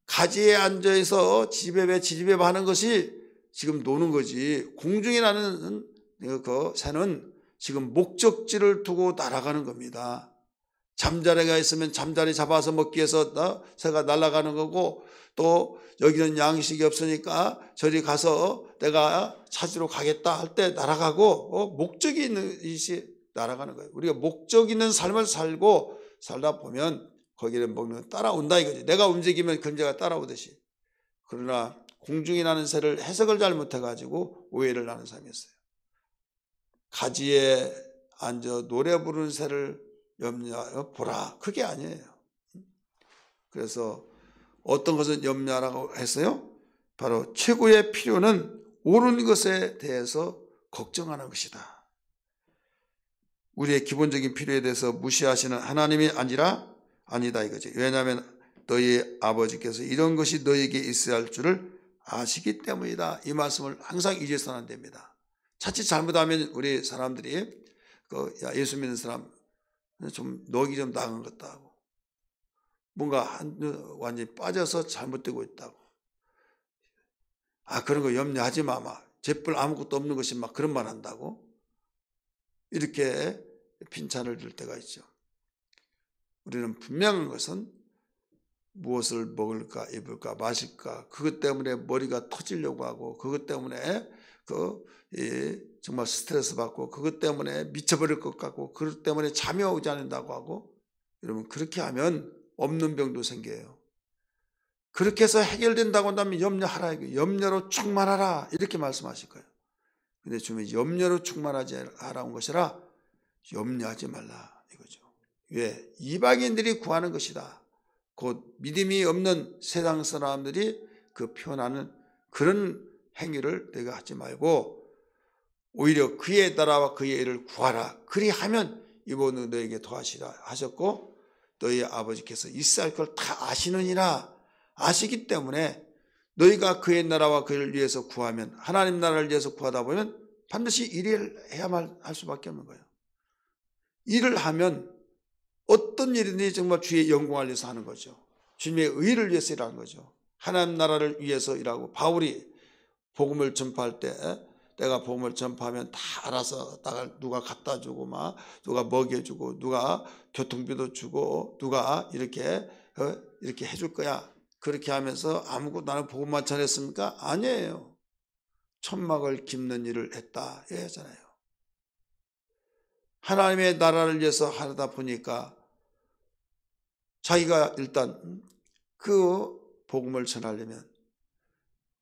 가지에 앉아서 지지배배 하는 것이 지금 노는 거지. 공중에 나는 그 새는 지금 목적지를 두고 날아가는 겁니다. 잠자리가 있으면 잠자리 잡아서 먹기 위해서 새가 날아가는 거고, 또 여기는 양식이 없으니까 저리 가서 내가 찾으러 가겠다 할 때 날아가고, 목적이 있는 것이 날아가는 거예요. 우리가 목적 있는 삶을 살다 보면 거기를 먹는 거 따라온다 이거지. 내가 움직이면 금제가 따라오듯이. 그러나 공중에 나는 새를 해석을 잘못해가지고 오해를 하는 사람이 있어요. 가지에 앉아 노래 부르는 새를 염려하여 보라. 그게 아니에요. 그래서 어떤 것은 염려하라고 했어요? 바로 최고의 필요는 옳은 것에 대해서 걱정하는 것이다. 우리의 기본적인 필요에 대해서 무시하시는 하나님이 아니다 이거죠. 왜냐하면 너희 아버지께서 이런 것이 너희에게 있어야 할 줄을 아시기 때문이다. 이 말씀을 항상 잊어서는 안 됩니다. 자칫 잘못하면 우리 사람들이 예수 믿는 사람 좀 넋이 좀 나간 것 같다고, 뭔가 완전히 빠져서 잘못되고 있다고, 그런 거 염려하지 마, 재뿔 아무것도 없는 것이 막 그런 말 한다고 이렇게 빈찬을 줄 때가 있죠. 우리는 분명한 것은 무엇을 먹을까, 입을까, 마실까, 그것 때문에 머리가 터지려고 하고, 그것 때문에 정말 스트레스 받고, 그것 때문에 미쳐버릴 것 같고, 그것 때문에 잠이 오지 않는다고 하고, 여러분 그렇게 하면 없는 병도 생겨요. 그렇게 해서 해결된다고 한다면 염려하라, 염려로 충만하라 이렇게 말씀하실 거예요. 근데 주님이 염려로 충만하지 하라는 것이라 염려하지 말라 이거죠. 왜? 이방인들이 구하는 것이다. 곧 믿음이 없는 세상 사람들이 표현하는 그런 행위를 내가 하지 말고 오히려 그의 나라와 그의 일을 구하라. 그리하면 이번에 너에게 더하시라 하셨고, 너희 아버지께서 있어야 할 걸 다 아시느니라. 아시기 때문에 너희가 그의 나라와 그를 위해서 구하면, 하나님 나라를 위해서 구하다 보면 반드시 일을 해야만 할 수밖에 없는 거예요. 일을 하면 어떤 일이든지 정말 주의 영광을 위해서 하는 거죠. 주님의 의를 위해서 일하는 거죠. 하나님 나라를 위해서 일하고, 바울이 복음을 전파할 때 내가 복음을 전파하면 다 알아서 누가 갖다 주고 누가 먹여주고 누가 교통비도 주고 누가 이렇게 해줄 거야. 그렇게 하면서 아무것도 나는 복음만 전했습니까? 아니에요. 천막을 깁는 일을 했다 이러잖아요. 하나님의 나라를 위해서 하다 보니까 자기가 일단 그 복음을 전하려면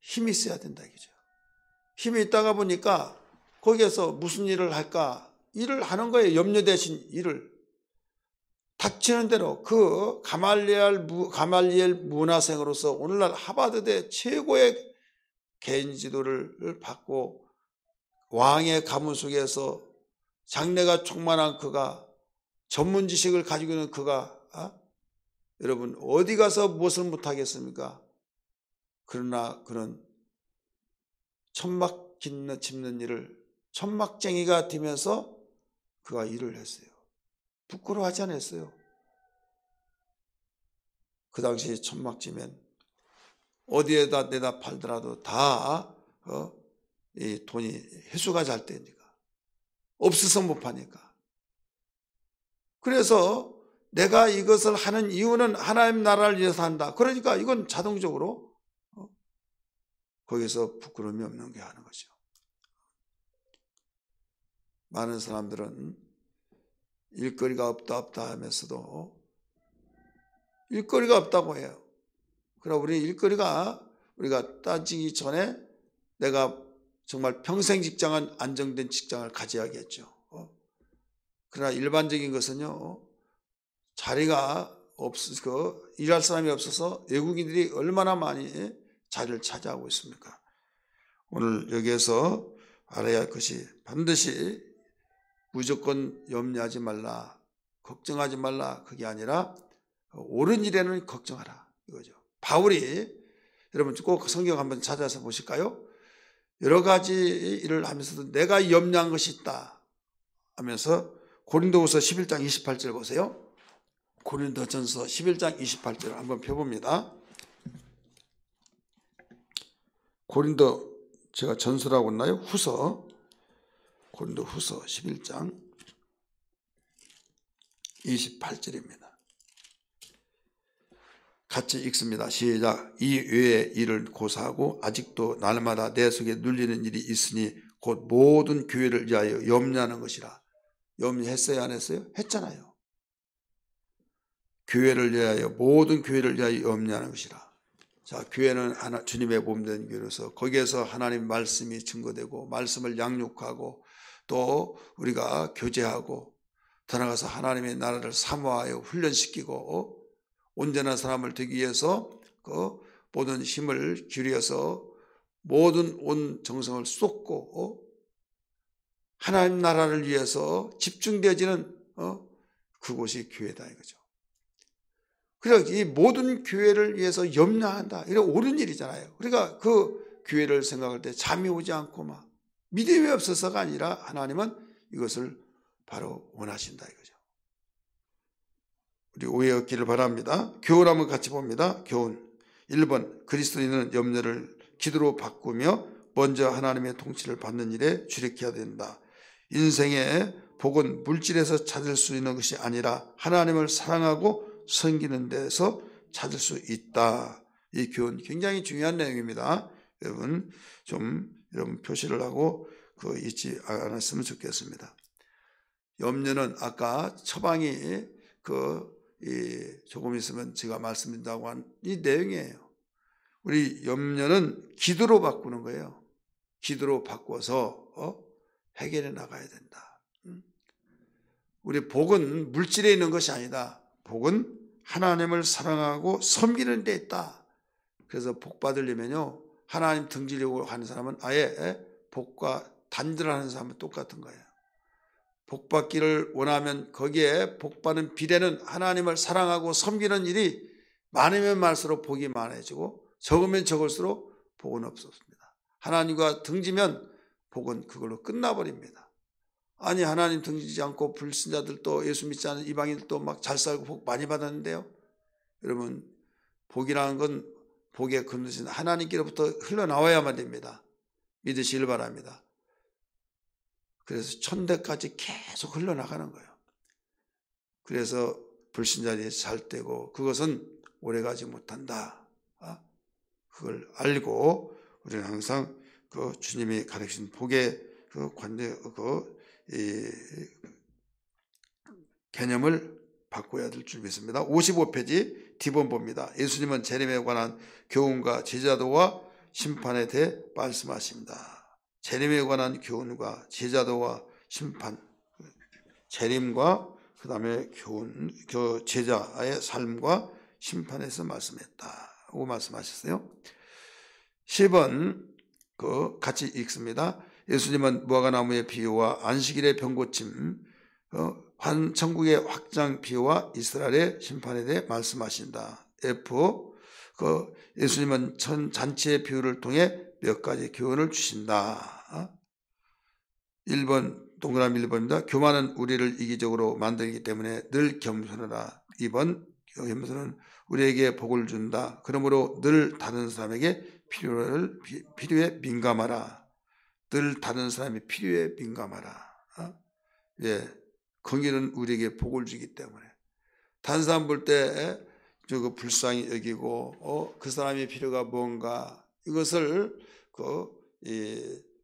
힘이 있어야 된다 이거죠. 힘이 있다가 보니까 거기에서 무슨 일을 할까? 일을 하는 거예요. 염려 대신 일을. 닥치는 대로 그 가말리엘 문화생으로서 오늘날 하버드대 최고의 개인 지도를 받고 왕의 가문 속에서 장래가 충만한 그가, 전문 지식을 가지고 있는 그가 여러분 어디 가서 무엇을 못하겠습니까? 그러나 그는 천막 짚는 일을 천막쟁이가 되면서 그가 일을 했어요. 부끄러워하지 않았어요. 그 당시에 천막 지면 어디에다 내다 팔더라도 다 이 돈이 회수가 잘 되니까, 없어서 못 파니까. 그래서 내가 이것을 하는 이유는 하나님 나라를 위해서 한다. 그러니까 이건 자동적으로 거기서 부끄러움이 없는 게 하는 거죠. 많은 사람들은 일거리가 없다 하면서도 일거리가 없다고 해요. 그러나 우리가 따지기 전에 내가 정말 평생 직장은 안정된 직장을 가져야겠죠. 그러나 일반적인 것은요, 자리가 일할 사람이 없어서 외국인들이 얼마나 많이 자리를 차지하고 있습니까? 오늘 여기에서 알아야 할 것이 반드시 무조건 염려하지 말라, 걱정하지 말라, 그게 아니라 옳은 일에는 걱정하라, 이거죠. 바울이, 여러분 꼭 성경 한번 찾아서 보실까요? 여러 가지 일을 하면서도 내가 염려한 것이 있다 하면서 고린도후서 11장 28절 보세요. 고린도전서 11장 28절을 한번 펴봅니다. 고린도, 제가 전서라고 했나요? 고린도 후서 11장 28절입니다. 같이 읽습니다. 시작. 이 외의 일을 고사하고 아직도 날마다 내 속에 눌리는 일이 있으니 곧 모든 교회를 위하여 염려하는 것이라. 염려했어요, 안 했어요? 했잖아요. 교회를 위하여, 모든 교회를 위하여 염려하는 것이라. 자, 교회는 주님의 몸된 교회로서 거기에서 하나님 말씀이 증거되고 말씀을 양육하고 또 우리가 교제하고 더 나아가서 하나님의 나라를 사모하여 훈련시키고 온전한 사람을 되기 위해서 그 모든 힘을 기울여서 모든 온 정성을 쏟고 하나님 나라를 위해서 집중되어지는 그곳이 교회다 이거죠. 그러니까 이 모든 교회를 위해서 염려한다. 이런 옳은 일이잖아요. 그러니까 그 교회를 생각할 때 잠이 오지 않고 막 믿음이 없어서가 아니라 하나님은 이것을 바로 원하신다 이거죠. 우리 오해 없기를 바랍니다. 교훈 한번 같이 봅니다. 교훈 1번, 그리스도인은 염려를 기도로 바꾸며 먼저 하나님의 통치를 받는 일에 주력해야 된다. 인생의 복은 물질에서 찾을 수 있는 것이 아니라 하나님을 사랑하고 섬기는 데서 찾을 수 있다. 이 교훈 굉장히 중요한 내용입니다. 여러분 여러분 표시를 하고 잊지 않았으면 좋겠습니다. 염려는 아까 처방이 조금 있으면 제가 말씀드린다고 한 이 내용이에요. 우리 염려는 기도로 바꾸는 거예요. 기도로 바꿔서 해결해 나가야 된다. 우리 복은 물질에 있는 것이 아니다. 복은 하나님을 사랑하고 섬기는 데 있다. 그래서 복 받으려면요, 하나님 등지려고 하는 사람은 아예 복과 단절하는 사람은 똑같은 거예요. 복 받기를 원하면 거기에 복 받는 비례는 하나님을 사랑하고 섬기는 일이 많으면 많을수록 복이 많아지고 적으면 적을수록 복은 없었습니다. 하나님과 등지면 복은 그걸로 끝나버립니다. 아니, 하나님 등지지 않고 불신자들도 예수 믿지 않은 이방인들도 막 잘 살고 복 많이 받았는데요. 여러분, 복이라는 건 복의 근원이신 하나님께로부터 흘러나와야만 됩니다. 믿으시길 바랍니다. 그래서 천대까지 계속 흘러나가는 거예요. 그래서 불신자들이 잘 되고 그것은 오래가지 못한다. 그걸 알고 우리는 항상 주님이 가르치신 복의 개념을 바꿔야 될 줄 믿습니다. 55페이지 D번 봅니다. 예수님은 재림에 관한 교훈과 제자도와 심판에 대해 말씀하십니다. 재림에 관한 교훈과 제자도와 심판, 재림과 그 다음에 교훈, 제자의 삶과 심판에서 말씀했다고 말씀하셨어요. 10번 같이 읽습니다. 예수님은 무화과나무의 비유와 안식일의 병고침, 천국의 확장 비유와 이스라엘의 심판에 대해 말씀하신다. F, 예수님은 잔치의 비유를 통해 몇 가지 교훈을 주신다. 1번 동그라미 1번입니다. 교만은 우리를 이기적으로 만들기 때문에 늘 겸손하라. 2번 겸손은 우리에게 복을 준다. 그러므로 늘 다른 사람에게 필요에 민감하라. 늘 다른 사람의 필요에 민감하라. 예, 긍휼은 우리에게 복을 주기 때문에 다른 사람 볼 때 불쌍히 여기고 그 사람의 필요가 뭔가 이것을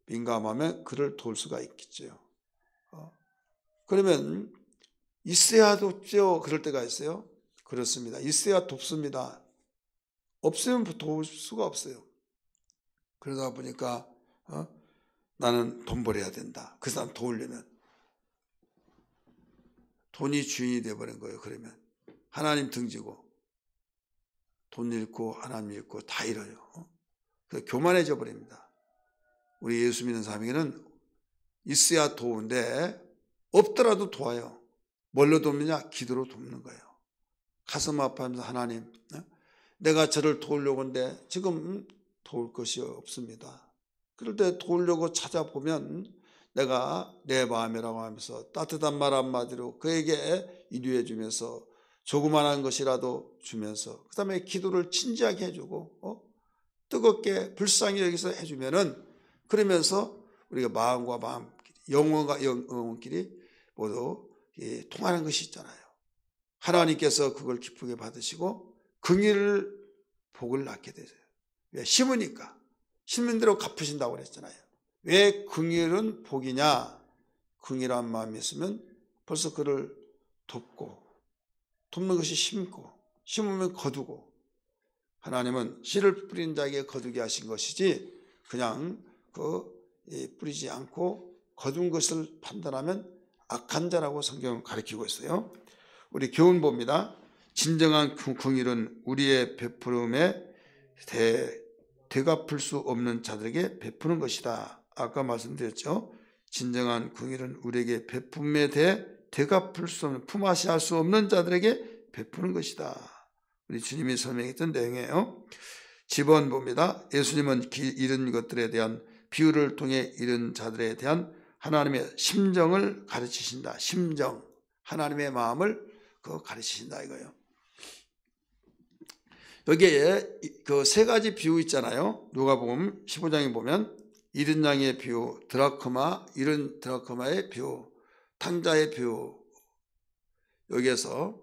민감하면 그를 도울 수가 있겠죠. 그러면 있어야 돕죠. 그럴 때가 있어요. 그렇습니다. 있어야 돕습니다. 없으면 도울 수가 없어요. 그러다 보니까 나는 돈 벌어야 된다. 그 사람 도우려면 돈이 주인이 되어버린 거예요. 그러면 하나님 등지고 돈 잃고 하나님 잃고 다 잃어요. 그래서 교만해져 버립니다. 우리 예수 믿는 사람에게는 있어야 도우는데 없더라도 도와요. 뭘로 돕느냐? 기도로 돕는 거예요. 가슴 아파하면서 하나님, 내가 저를 도우려고 하는데 지금 도울 것이 없습니다. 그럴 때 도우려고 찾아보면 내가 내 마음이라고 하면서 따뜻한 말 한마디로 그에게 이루해 주면서 조그만한 것이라도 주면서 그 다음에 기도를 진지하게 해주고 뜨겁게 불쌍히 여기서 해주면은 그러면서 우리가 마음과 마음끼리 영혼과 영혼끼리 모두 통하는 것이 있잖아요. 하나님께서 그걸 기쁘게 받으시고 긍휼을 복을 낳게 되세요. 왜? 심으니까 심는 대로 갚으신다고 그랬잖아요. 왜 긍휼은 복이냐? 긍휼한 마음이 있으면 벌써 그를 돕고 돕는 것이 심고 심으면 거두고 하나님은 씨를 뿌린 자에게 거두게 하신 것이지 그냥 뿌리지 않고 거둔 것을 판단하면 악한 자라고 성경은 가르치고 있어요. 우리 교훈 봅니다. 진정한 긍휼은 우리의 베풀음에 되갚을 수 없는 자들에게 베푸는 것이다. 아까 말씀드렸죠. 진정한 긍휼은 우리에게 베품에 대해 되갚을 수 없는 품앗이 할 수 없는 자들에게 베푸는 것이다. 우리 주님이 설명했던 내용이에요. 10번 봅니다. 예수님은 잃은 것들에 대한 비유를 통해 잃은 자들에 대한 하나님의 심정을 가르치신다. 심정, 하나님의 마음을 가르치신다 이거예요. 여기에 그 세 가지 비유 있잖아요. 누가복음 15장에 보면 잃은 양의 비유, 드라크마, 잃은 드라크마의 비유, 탕자의 비유. 여기에서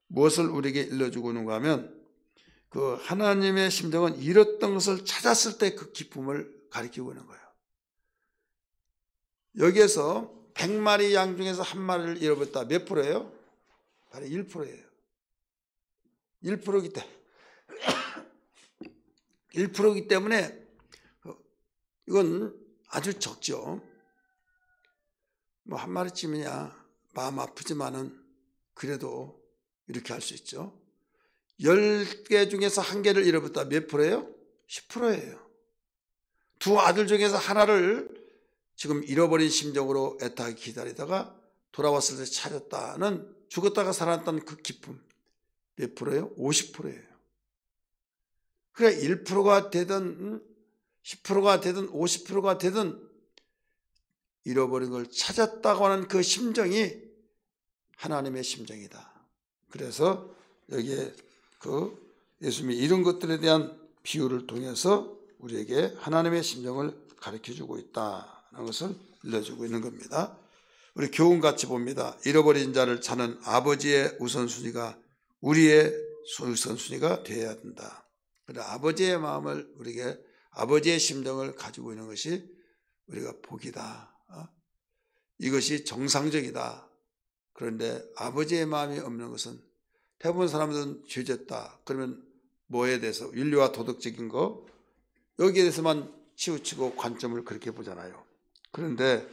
무엇을 우리에게 일러주고 있는가 하면 그 하나님의 심정은 잃었던 것을 찾았을 때 그 기쁨을 가리키고 있는 거예요. 여기에서 100마리 양 중에서 한 마리를 잃어버렸다. 몇 프로예요? 바로 1%예요. 1%이기 때문에 1%이기 때문에 이건 아주 적죠. 뭐 한 마리쯤이냐 마음 아프지만은 그래도 이렇게 할 수 있죠. 10개 중에서 한 개를 잃어버렸다. 몇 프로예요? 10%예요. 두 아들 중에서 하나를 지금 잃어버린 심정으로 애타게 기다리다가 돌아왔을 때 찾았다는 죽었다가 살아났다는 그 기쁨 몇 프로예요? 50%예요. 그래 1%가 되든 10%가 되든 50%가 되든 잃어버린 걸 찾았다고 하는 그 심정이 하나님의 심정이다. 그래서 여기에 그 예수님이 이런 것들에 대한 비유를 통해서 우리에게 하나님의 심정을 가르쳐주고 있다는 것을 일러주고 있는 겁니다. 우리 교훈같이 봅니다. 잃어버린 자를 찾는 아버지의 우선순위가 우리의 우선순위가 되어야 된다. 그래 아버지의 마음을 우리에게 아버지의 심정을 가지고 있는 것이 우리가 복이다. 이것이 정상적이다. 그런데 아버지의 마음이 없는 것은 대부분 사람들은 죄졌다. 그러면 뭐에 대해서 윤리와 도덕적인 거 여기에 대해서만 치우치고 관점을 그렇게 보잖아요. 그런데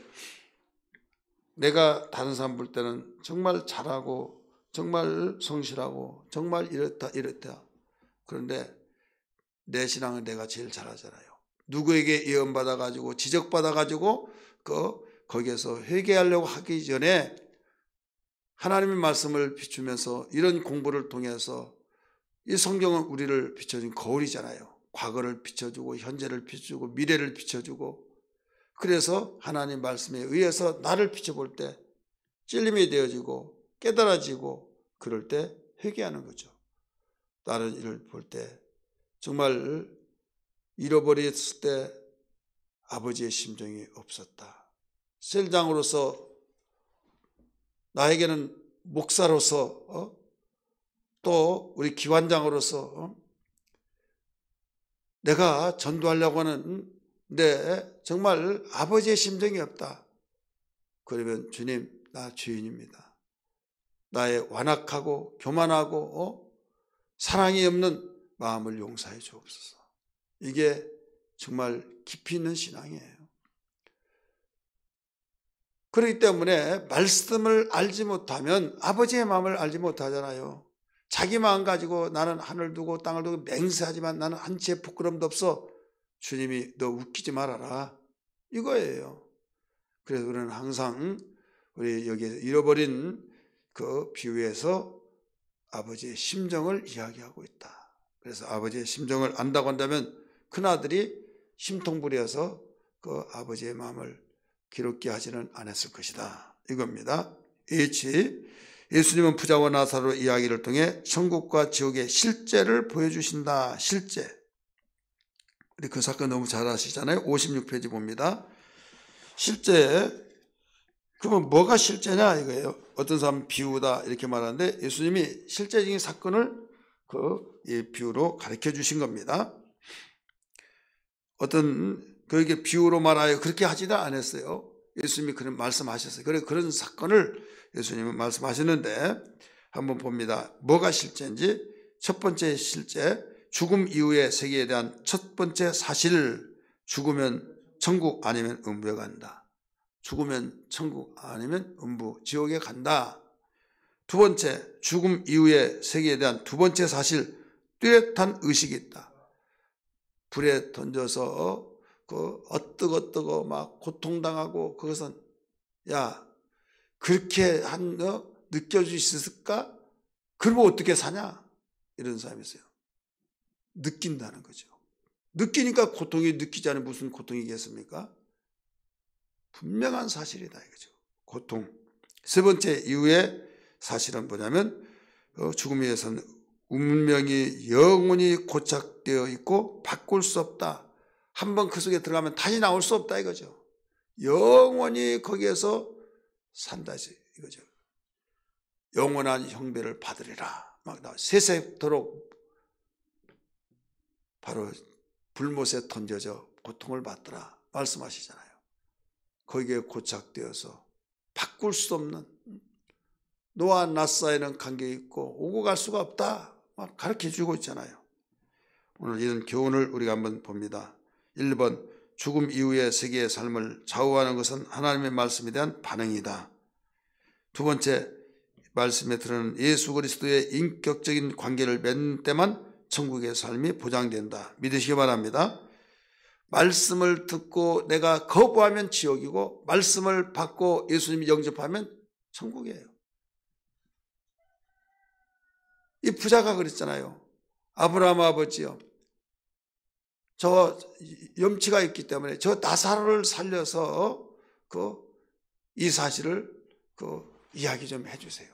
내가 다른 사람 볼 때는 정말 잘하고 정말 성실하고 정말 이렇다. 그런데 내 신앙은 내가 제일 잘하잖아요. 누구에게 예언받아가지고 지적받아가지고 거기에서 회개하려고 하기 전에 하나님의 말씀을 비추면서 이런 공부를 통해서 이 성경은 우리를 비춰준 거울이잖아요. 과거를 비춰주고 현재를 비춰주고 미래를 비춰주고 그래서 하나님 말씀에 의해서 나를 비춰볼 때 찔림이 되어지고 깨달아지고 그럴 때 회개하는 거죠. 다른 일을 볼 때 정말 잃어버렸을 때 아버지의 심정이 없었다. 셀장으로서 나에게는 목사로서 또 우리 기관장으로서 내가 전도하려고 하는데 정말 아버지의 심정이 없다. 그러면 주님 나 죄인입니다. 나의 완악하고 교만하고 사랑이 없는 마음을 용서해 주옵소서. 이게 정말 깊이 있는 신앙이에요. 그렇기 때문에 말씀을 알지 못하면 아버지의 마음을 알지 못하잖아요. 자기 마음 가지고 나는 하늘 두고 땅을 두고 맹세하지만 나는 한치의 부끄럼도 없어. 주님이 너 웃기지 말아라. 이거예요. 그래서 우리는 항상 우리 여기에 잃어버린 그 비유에서 아버지의 심정을 이야기하고 있다. 그래서 아버지의 심정을 안다고 한다면 큰아들이 심통부려서 그 아버지의 마음을 기롭게 하지는 않았을 것이다. 이겁니다. 예수님은 부자와 나사로 이야기를 통해 천국과 지옥의 실제를 보여주신다. 실제. 우리 그 사건 너무 잘 아시잖아요. 56페이지 봅니다. 실제. 그러면 뭐가 실제냐 이거예요. 어떤 사람은 비유다 이렇게 말하는데 예수님이 실제적인 사건을 이 비유로 가르쳐 주신 겁니다. 그에게 비유로 말하여 그렇게 하지도 않았어요. 예수님이 그런 말씀하셨어요. 그런 사건을 예수님은 말씀하시는데 한번 봅니다. 뭐가 실제인지. 첫 번째 실제, 죽음 이후의 세계에 대한 첫 번째 사실. 죽으면 천국 아니면 음부에 간다. 죽으면 천국 아니면 음부, 지옥에 간다. 두 번째, 죽음 이후의 세계에 대한 두 번째 사실. 뚜렷한 의식이 있다. 불에 던져서 어뜨거 막 고통당하고 그것은 야 그렇게 느껴질 수 있을까? 그러면 어떻게 사냐? 이런 사람이 있어요. 느낀다는 거죠. 느끼니까 고통이 느끼지 않으면 무슨 고통이겠습니까? 분명한 사실이다 이거죠. 고통. 세 번째 이후의 사실은 뭐냐면 죽음 위에서는 운명이 영원히 고착되어 있고 바꿀 수 없다. 한번 그 속에 들어가면 다시 나올 수 없다 이거죠. 영원히 거기에서 산다 이거죠. 영원한 형배를 받으리라. 막 나와. 세세토록 바로 불못에 던져져 고통을 받더라 말씀하시잖아요. 거기에 고착되어서 바꿀 수 없는 너와 나 사이는 관계 있고 오고 갈 수가 없다 막 가르쳐주고 있잖아요. 오늘 이런 교훈을 우리가 한번 봅니다. 1번 죽음 이후의 세계의 삶을 좌우하는 것은 하나님의 말씀에 대한 반응이다. 두 번째, 말씀에 들어는 예수 그리스도의 인격적인 관계를 맺는 때만 천국의 삶이 보장된다. 믿으시기 바랍니다. 말씀을 듣고 내가 거부하면 지옥이고 말씀을 받고 예수님이 영접하면 천국이에요. 이 부자가 그랬잖아요. 아브라함 아버지요. 저 염치가 있기 때문에 저 나사로를 살려서 이 사실을 이야기 좀 해주세요.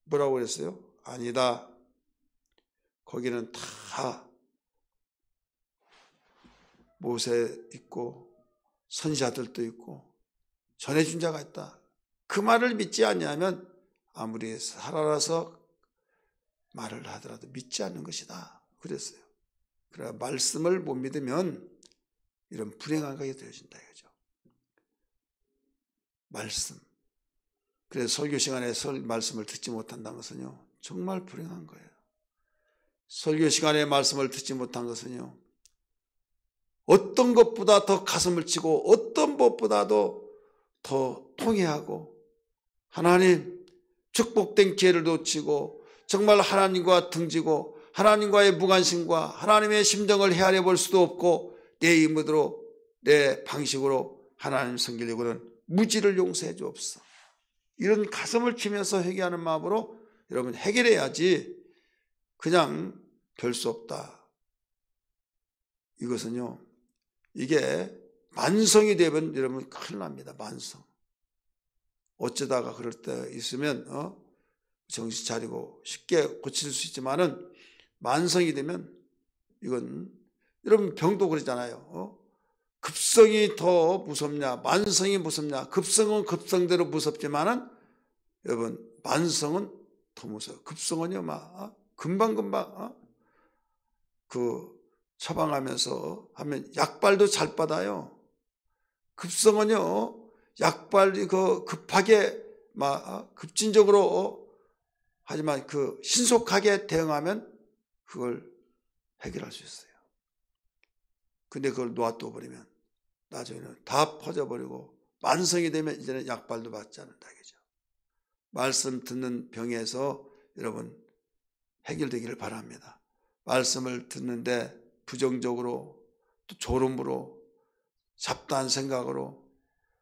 뭐라고 그랬어요? 아니다. 거기는 다 모세 있고 선지자들도 있고 전해준 자가 있다. 그 말을 믿지 않냐면 아무리 살아라서 말을 하더라도 믿지 않는 것이다. 그랬어요. 그래 말씀을 못 믿으면 이런 불행한 것이 되어진다 이거죠. 말씀. 그래서 설교 시간에 말씀을 듣지 못한다는 것은요 정말 불행한 거예요. 설교 시간에 말씀을 듣지 못한 것은요, 어떤 것보다 더 가슴을 치고 어떤 것보다도 더 통회하고 하나님 축복된 기회를 놓치고 정말 하나님과 등지고 하나님과의 무관심과 하나님의 심정을 헤아려 볼 수도 없고 내 임무대로 내 방식으로 하나님 섬기려고는 무지를 용서해 주옵소서. 이런 가슴을 치면서 회개하는 마음으로 여러분 해결해야지 그냥 별 수 없다. 이것은요, 이게 만성이 되면 여러분 큰일 납니다. 만성. 어쩌다가 그럴 때 있으면 정신 차리고 쉽게 고칠 수 있지만은 만성이 되면 이건 여러분 병도 그러잖아요. 급성이 더 무섭냐 만성이 무섭냐. 급성은 급성대로 무섭지만은 여러분 만성은 더 무서워요. 급성은요 막 금방금방 처방하면서 하면 약발도 잘 받아요. 급성은요 약발이 급하게 막 급진적으로 하지만 신속하게 대응하면 그걸 해결할 수 있어요. 근데 그걸 놔둬 버리면 나중에는 다 퍼져버리고 만성이 되면 이제는 약발도 받지 않는다 그죠. 말씀 듣는 병에서 여러분 해결되기를 바랍니다. 말씀을 듣는데 부정적으로 또 졸음으로 잡다한 생각으로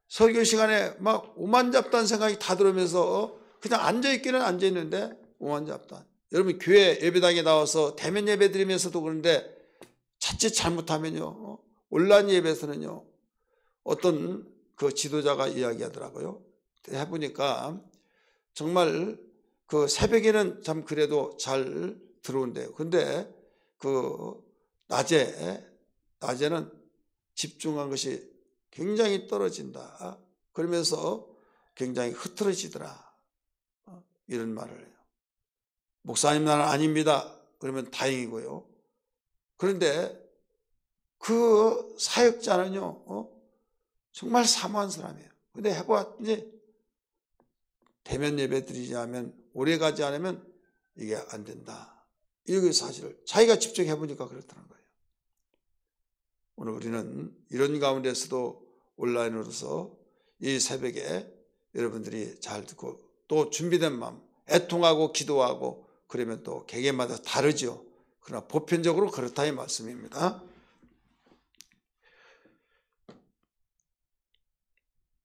설교 시간에 막 오만잡다한 생각이 다 들어오면서 그냥 앉아있기는 앉아있는데 오만잡다한. 여러분 교회 예배당에 나와서 대면 예배 드리면서도 그런데 자칫 잘못하면요 온라인 예배에서는요 어떤 지도자가 이야기하더라고요. 해보니까 정말 새벽에는 참 그래도 잘 들어온대요. 근데 낮에는 집중한 것이 굉장히 떨어진다. 그러면서 굉장히 흐트러지더라. 이런 말을 해요. 목사님 나는 아닙니다. 그러면 다행이고요. 그런데 그 사역자는요, 정말 사모한 사람이에요. 근데 해보았더니 대면 예배 드리지 않으면 오래 가지 않으면 이게 안 된다. 이게 사실을 자기가 직접 해보니까 그렇다는 거예요. 오늘 우리는 이런 가운데서도 온라인으로서 이 새벽에 여러분들이 잘 듣고 또 준비된 마음 애통하고 기도하고 그러면 또 개개마다 다르죠. 그러나 보편적으로 그렇다 이 말씀입니다.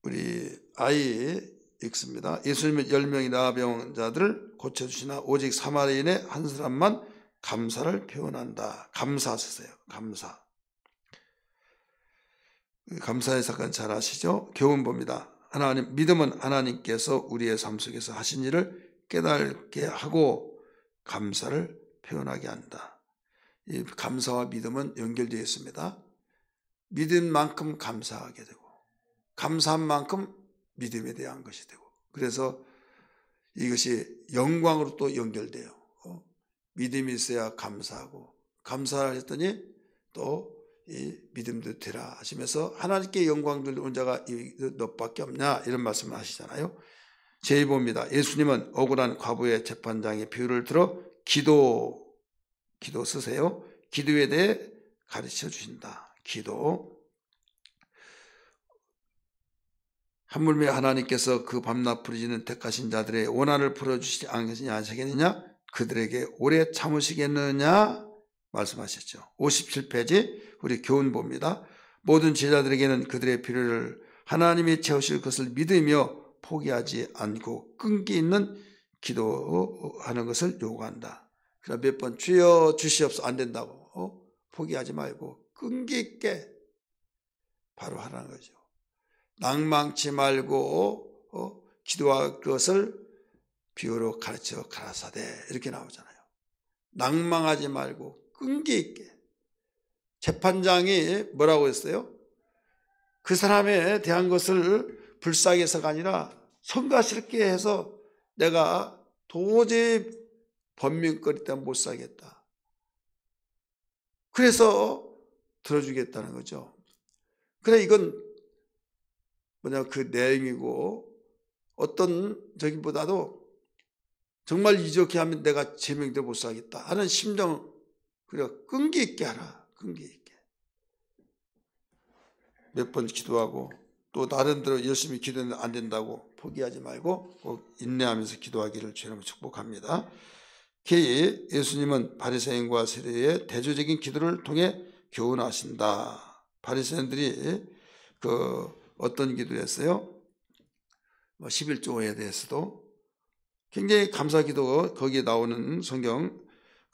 우리 아이 읽습니다. 예수님은 10명의 나병 자들을 고쳐주시나 오직 사마리아인의 한 사람만 감사를 표현한다. 감사 쓰세요. 감사의 사건 잘 아시죠? 교훈 봅니다. 믿음은 하나님께서 우리의 삶 속에서 하신 일을 깨닫게 하고 감사를 표현하게 한다. 이 감사와 믿음은 연결되어 있습니다. 믿은 만큼 감사하게 되고 감사한 만큼 믿음에 대한 것이 되고 그래서 이것이 영광으로 또 연결돼요. 믿음이 있어야 감사하고 감사를 했더니 또 이 믿음도 되라 하시면서 하나님께 영광 돌리는 자가 너밖에 없냐 이런 말씀을 하시잖아요. 제2보입니다. 예수님은 억울한 과부의 재판장의 비유를 들어 기도 쓰세요. 기도에 대해 가르쳐 주신다. 기도. 하물며 하나님께서 그 밤낮 부르짖는 택하신 자들의 원한을 풀어주시지 않으시겠느냐? 그들에게 오래 참으시겠느냐? 말씀하셨죠. 57페이지 우리 교훈 봅니다. 모든 제자들에게는 그들의 필요를 하나님이 채우실 것을 믿으며 포기하지 않고 끈기 있는 기도하는 것을 요구한다. 그러나 몇 번 주여 주시옵소서 안 된다고 포기하지 말고 끈기 있게 바로 하라는 거죠. 낭망치 말고 기도할 것을 비유로 가르쳐 가라사대 이렇게 나오잖아요. 낭망하지 말고 끈기 있게. 재판장이 뭐라고 했어요? 그 사람에 대한 것을 불쌍히 해서가 아니라 성가스럽게 해서 내가 도저히 번민거리 때문에 못 살겠다. 그래서 들어주겠다는 거죠. 그래 이건 그 내용이고 어떤 저기보다도 정말 이렇게 하면 내가 제명도 못 살겠다 하는 심정, 그래 끈기 있게 하라. 끈기 있게. 몇 번 기도하고 또 나름대로 열심히 기도했는데 안 된다고 포기하지 말고 꼭 인내하면서 기도하기를 주님으로 축복합니다. K. 예수님은 바리새인과 세리의 대조적인 기도를 통해 교훈하신다. 바리새인들이 어떤 기도를 했어요? 11조에 대해서도 굉장히 감사기도, 거기에 나오는 성경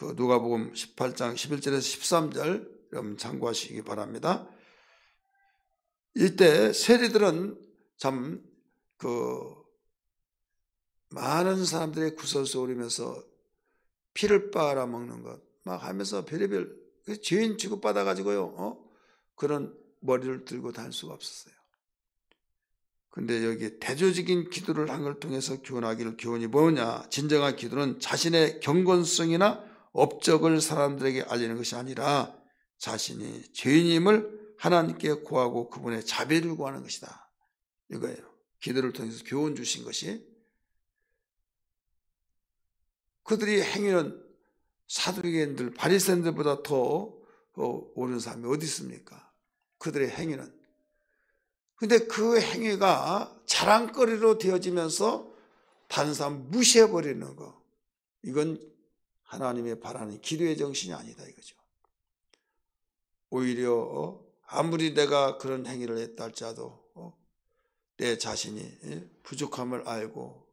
누가복음 18장 11절에서 13절 여러분 참고하시기 바랍니다. 이때 세리들은 참 많은 사람들의 구설수오리면서 피를 빨아먹는 것 막 하면서 별의별 죄인 취급받아 가지고요 그런 머리를 들고 다닐 수가 없었어요. 근데 여기 대조적인 기도를 한 걸 통해서 교훈하기를, 교훈이 뭐냐? 진정한 기도는 자신의 경건성이나 업적을 사람들에게 알리는 것이 아니라 자신이 죄인임을 하나님께 구하고 그분의 자비를 구하는 것이다. 이거예요. 기도를 통해서 교훈 주신 것이. 그들이 행위는 사두개인들, 바리새인들보다 더 옳은 사람이 어디 있습니까? 그들의 행위는. 근데 그 행위가 자랑거리로 되어지면서 다른 사람 무시해버리는 거, 이건 하나님의 바라는 기도의 정신이 아니다 이거죠. 오히려 아무리 내가 그런 행위를 했다 할지라도 내 자신이 부족함을 알고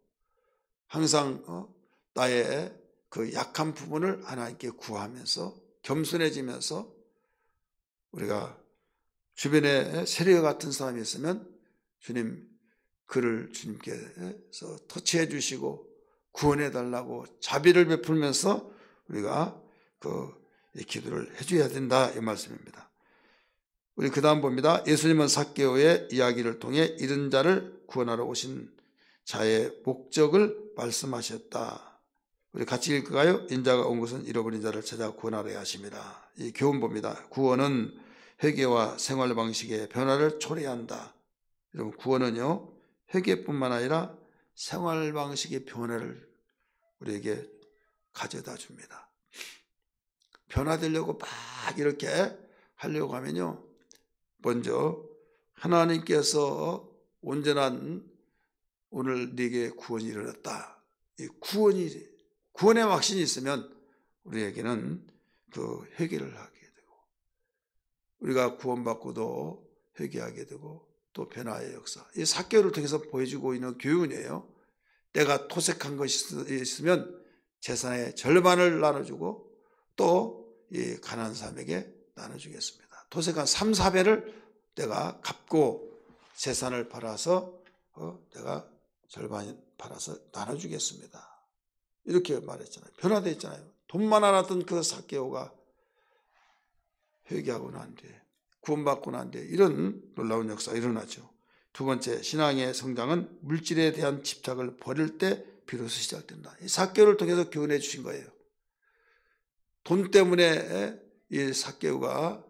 항상 나의 그 약한 부분을 하나님께 구하면서 겸손해지면서, 우리가 주변에 세리와 같은 사람이 있으면 주님 그를 주님께서 터치해 주시고 구원해 달라고 자비를 베풀면서 우리가 이 기도를 해줘야 된다 이 말씀입니다. 우리 그 다음 봅니다. 예수님은 삭개오의 이야기를 통해 잃은 자를 구원하러 오신 자의 목적을 말씀하셨다. 우리 같이 읽을까요? 인자가 온 것은 잃어버린 자를 찾아 구원하려 하심이라. 이 교훈 봅니다. 구원은 회개와 생활 방식의 변화를 초래한다. 여러분, 구원은요 회개뿐만 아니라 생활 방식의 변화를 우리에게 가져다 줍니다. 변화되려고 막 이렇게 하려고 하면요, 먼저 하나님께서 온전한 오늘 네게 구원이 이르렀다. 이 구원의 확신이 있으면 우리에게는 그 회개를 하게 되고, 우리가 구원받고도 회개하게 되고 또 변화의 역사, 이 삭개오를 통해서 보여주고 있는 교훈이에요. 내가 토색한 것이 있으면 재산의 절반을 나눠주고 또 이 가난한 사람에게 나눠주겠습니다. 토색한 3, 4배를 내가 갚고 재산을 팔아서 내가 절반 팔아서 나눠주겠습니다. 이렇게 말했잖아요. 변화되어 있잖아요. 돈만 알았던 그 삭개오가 회개하고 난 뒤에, 구원받고 난 뒤에 이런 놀라운 역사가 일어나죠. 두 번째, 신앙의 성장은 물질에 대한 집착을 버릴 때 비로소 시작된다. 이 삭개오를 통해서 교훈해 주신 거예요. 돈 때문에 이 삭개오가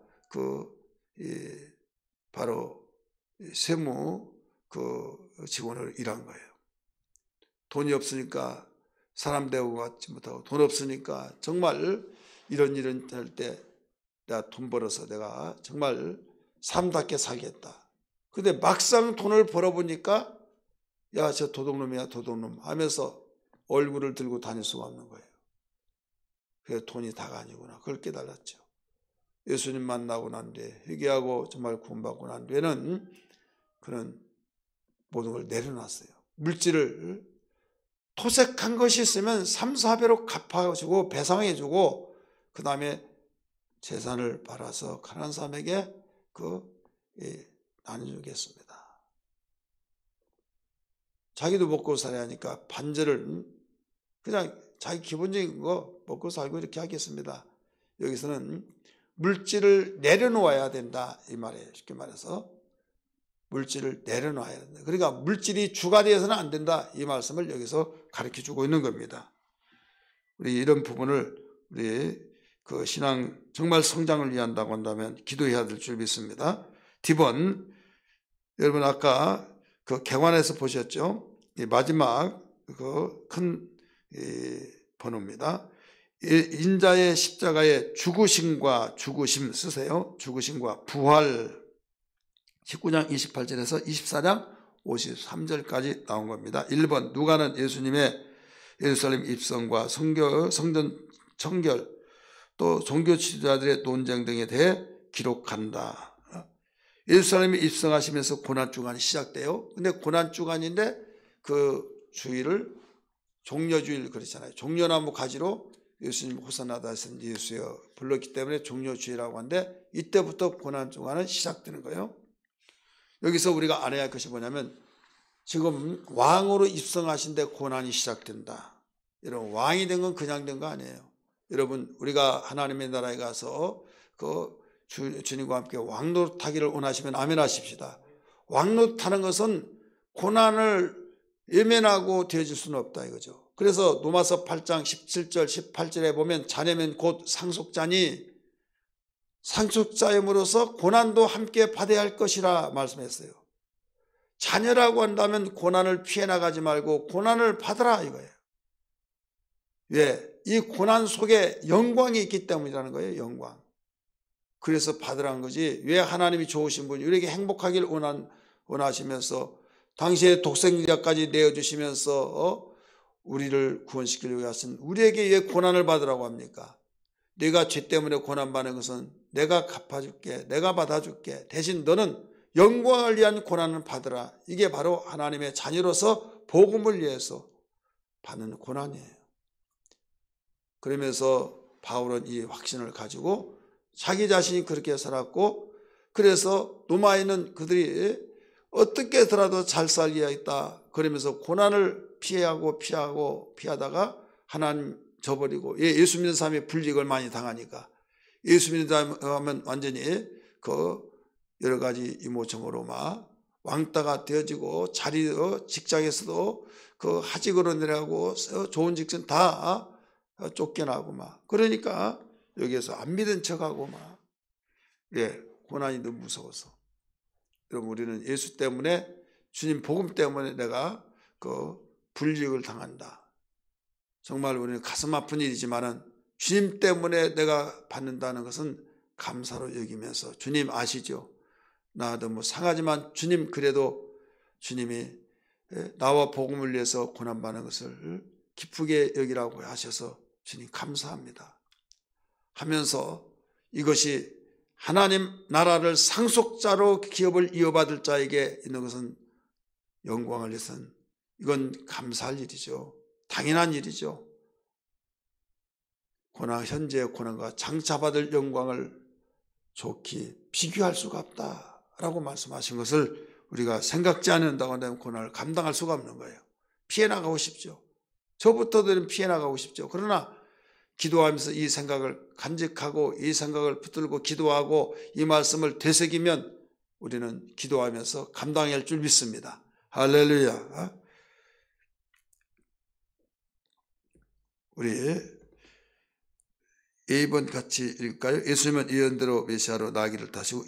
바로 세무 직원으로 일한 거예요. 돈이 없으니까 사람 대우받지 못하고, 돈 없으니까 정말 이런 할 때 내가 돈 벌어서 내가 정말 삶답게 살겠다. 근데 막상 돈을 벌어보니까 야, 저 도둑놈이야 도둑놈 하면서 얼굴을 들고 다닐 수가 없는 거예요. 그래서 돈이 다가 아니구나, 그걸 깨달았죠. 예수님 만나고 난 뒤에, 회개하고 정말 구원받고 난 뒤에는 그는 모든 걸 내려놨어요. 물질을 토색한 것이 있으면 3, 4배로 갚아주고 배상해주고 그 다음에 재산을 팔아서 가난한 사람에게 나눠주겠습니다. 자기도 먹고 살아야 하니까 반절을 그냥 자기 기본적인 거 먹고 살고 이렇게 하겠습니다. 여기서는 물질을 내려놓아야 된다 이 말이에요. 쉽게 말해서 물질을 내려놔야 된다. 그러니까 물질이 주가 되어서는 안 된다 이 말씀을 여기서 가르쳐주고 있는 겁니다. 우리 이런 부분을 우리 그 신앙 정말 성장을 위한다고 한다면 기도해야 될 줄 믿습니다. D번, 여러분 아까 그 개관에서 보셨죠? 이 마지막 그 큰 번호입니다. 인자의 십자가의 죽으심 쓰세요. 죽으심과 부활 19장 28절에서 24장 53절까지 나온 겁니다. 1번 누가는 예수님의 예루살렘 입성과 성전 청결 또 종교 지도자들의 논쟁 등에 대해 기록한다. 예루살렘에 입성하시면서 고난주간이 시작돼요. 근데 고난주간인데 그 주일을 종려주일 그랬잖아요. 종려나무 가지로 예수님 호산나다 하신 예수여 불렀기 때문에 종려주일이라고 하는데 이때부터 고난주간은 시작되는 거예요. 여기서 우리가 알아야 할 것이 뭐냐면 지금 왕으로 입성하신데 고난이 시작된다. 여러분 왕이 된 건 그냥 된 거 아니에요. 여러분 우리가 하나님의 나라에 가서 그 주님과 함께 왕노릇하기를 원하시면 아멘 하십시다. 왕노릇하는 것은 고난을 예면하고 되어질 수는 없다 이거죠. 그래서 로마서 8장 17절 18절에 보면 자녀면 곧 상속자니 상속자임으로써 고난도 함께 받아야 할 것이라 말씀했어요. 자녀라고 한다면 고난을 피해 나가지 말고 고난을 받으라 이거예요. 왜? 이 고난 속에 영광이 있기 때문이라는 거예요. 영광. 그래서 받으라는 거지. 왜 하나님이 좋으신 분이 우리에게 행복하길 원하시면서 당시에 독생자까지 내어주시면서 우리를 구원시키려고 하신 우리에게 왜 고난을 받으라고 합니까? 네가 죄 때문에 고난받는 것은 내가 갚아줄게. 내가 받아줄게. 대신 너는 영광을 위한 고난을 받으라. 이게 바로 하나님의 자녀로서 복음을 위해서 받는 고난이에요. 그러면서 바울은 이 확신을 가지고 자기 자신이 그렇게 살았고 그래서 로마에는 그들이 어떻게 해서라도 잘 살게 하겠다. 그러면서 고난을 피하다가 하나님 저버리고 예수 믿는 사람이 불이익을 많이 당하니까 예수 믿는 사람 하면 완전히 그 여러 가지 이모저모로 막 왕따가 되어지고 직장에서도 그 하직으로 내려가고 좋은 직장 다 쫓겨나고 막 그러니까 여기에서 안 믿은 척하고 막 고난이 너무 무서워서 여러분 우리는 예수 때문에 주님 복음 때문에 내가 그 불이익을 당한다. 정말 우리는 가슴 아픈 일이지만은 주님 때문에 내가 받는다는 것은 감사로 여기면서 주님 아시죠? 나 너무 상하지만 주님 그래도 주님이 나와 복음을 위해서 고난받는 것을 기쁘게 여기라고 하셔서 주님 감사합니다 하면서 이것이 하나님 나라를 상속자로 기업을 이어받을 자에게 있는 것은 영광을 위해서는 이건 감사할 일이죠. 당연한 일이죠. 현재의 고난과 장차받을 영광을 좋게 비교할 수가 없다라고 말씀하신 것을 우리가 생각지 않는다고 한다면 고난을 감당할 수가 없는 거예요. 피해 나가고 싶죠. 저부터도 피해 나가고 싶죠. 그러나 기도하면서 이 생각을 간직하고 이 생각을 붙들고 기도하고 이 말씀을 되새기면 우리는 기도하면서 감당할 줄 믿습니다. 할렐루야. 우리 A번 같이 읽을까요? 예수님은 예언대로 메시아로 나기를 타시고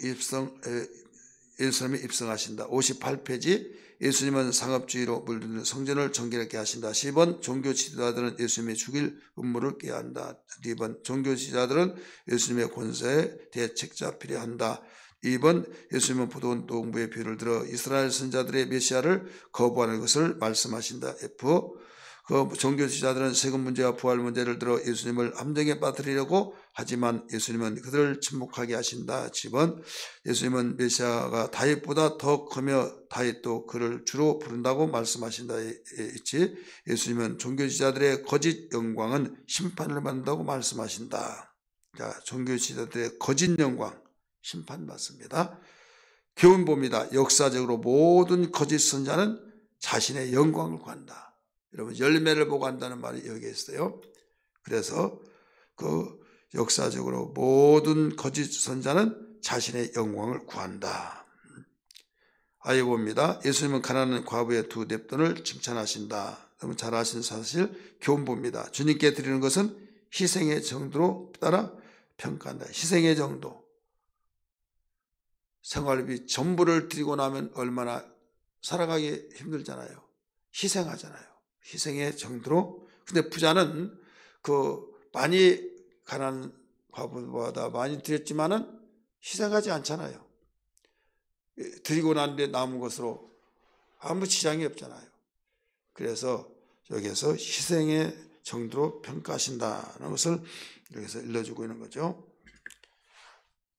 예루살렘에 입성하신다. 58페이지 예수님은 상업주의로 물드는 성전을 정결하게 하신다. 10번 종교 지도자들은 예수님의 죽일 음모를 꾀한다. 2번 종교 지도자들은 예수님의 권세에 대책자 필요한다. 2번 예수님은 포도원 농부의 비유를 들어 이스라엘 선자들의 메시아를 거부하는 것을 말씀하신다. F 그 종교 지도자들은 세금 문제와 부활 문제를 들어 예수님을 함정에 빠뜨리려고 하지만 예수님은 그들을 침묵하게 하신다. 10번 예수님은 메시아가 다윗보다 더 크며 다윗도 그를 주로 부른다고 말씀하신다. 있지. 예수님은 종교 지도자들의 거짓 영광은 심판을 받는다고 말씀하신다. 자, 종교 지도자들의 거짓 영광 심판받습니다. 교훈 봅니다. 역사적으로 모든 거짓 선자는 자신의 영광을 구한다. 여러분 열매를 보고 한다는 말이 여기에 있어요. 그래서 그 역사적으로 모든 거짓 선자는 자신의 영광을 구한다. 아예 봅니다. 예수님은 가난한 과부의 두 냅돈을 칭찬하신다. 여러분 잘 아시는 사실 교훈 봅니다. 주님께 드리는 것은 희생의 정도로 따라 평가한다. 희생의 정도. 생활비 전부를 드리고 나면 얼마나 살아가기 힘들잖아요. 희생하잖아요. 희생의 정도로 근데 부자는 많이 가난한 과부보다 많이 드렸지만은 희생하지 않잖아요. 드리고 난 뒤에 남은 것으로 아무 지장이 없잖아요. 그래서 여기에서 희생의 정도로 평가하신다는 것을 여기서 일러주고 있는 거죠.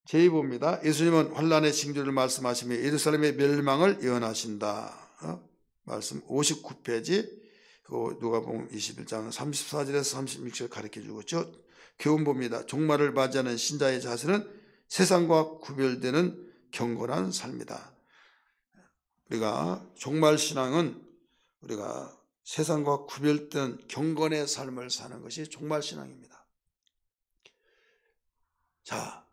제2부입니다. 예수님은 환난의 징조를 말씀하시며 예루살렘의 멸망을 예언하신다. 말씀 59페이지 누가복음 21장 34절에서 36절 가르쳐주고 있죠. 교훈봅니다. 종말을 맞이하는 신자의 자세는 세상과 구별되는 경건한 삶이다. 우리가 종말신앙은 우리가 세상과 구별된 경건의 삶을 사는 것이 종말신앙입니다. 자,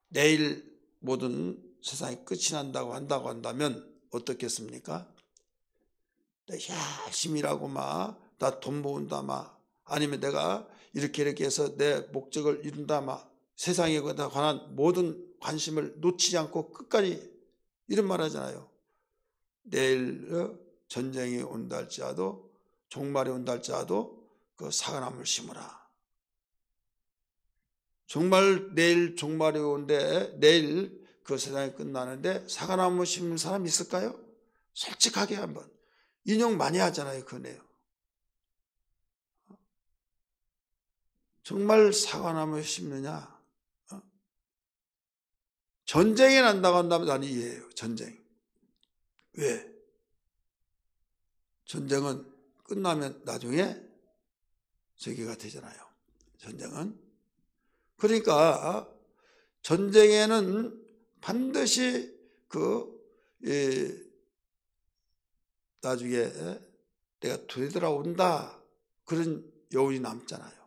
내일 모든 세상이 끝이 난다고 한다면 어떻겠습니까? 열심히 일하고 나 돈 모은다 아니면 내가 이렇게 해서 내 목적을 이룬다 세상에 관한 모든 관심을 놓치지 않고 끝까지 이런 말 하잖아요. 내일 전쟁이 온다 할지라도 종말이 온다 할지라도 그 사과나무를 심으라. 정말 내일 종말이 오는데 내일 그 세상이 끝나는데 사과나무 심는 사람 있을까요? 솔직하게 한번 인용 많이 하잖아요. 그 내용. 정말 사과나무 심느냐? 전쟁이 난다고 한다면 나는 이해해요. 전쟁. 왜? 전쟁은 끝나면 나중에 세계가 되잖아요. 전쟁은. 그러니까 전쟁에는 반드시 나중에 내가 되돌아온다 그런 여운이 남잖아요.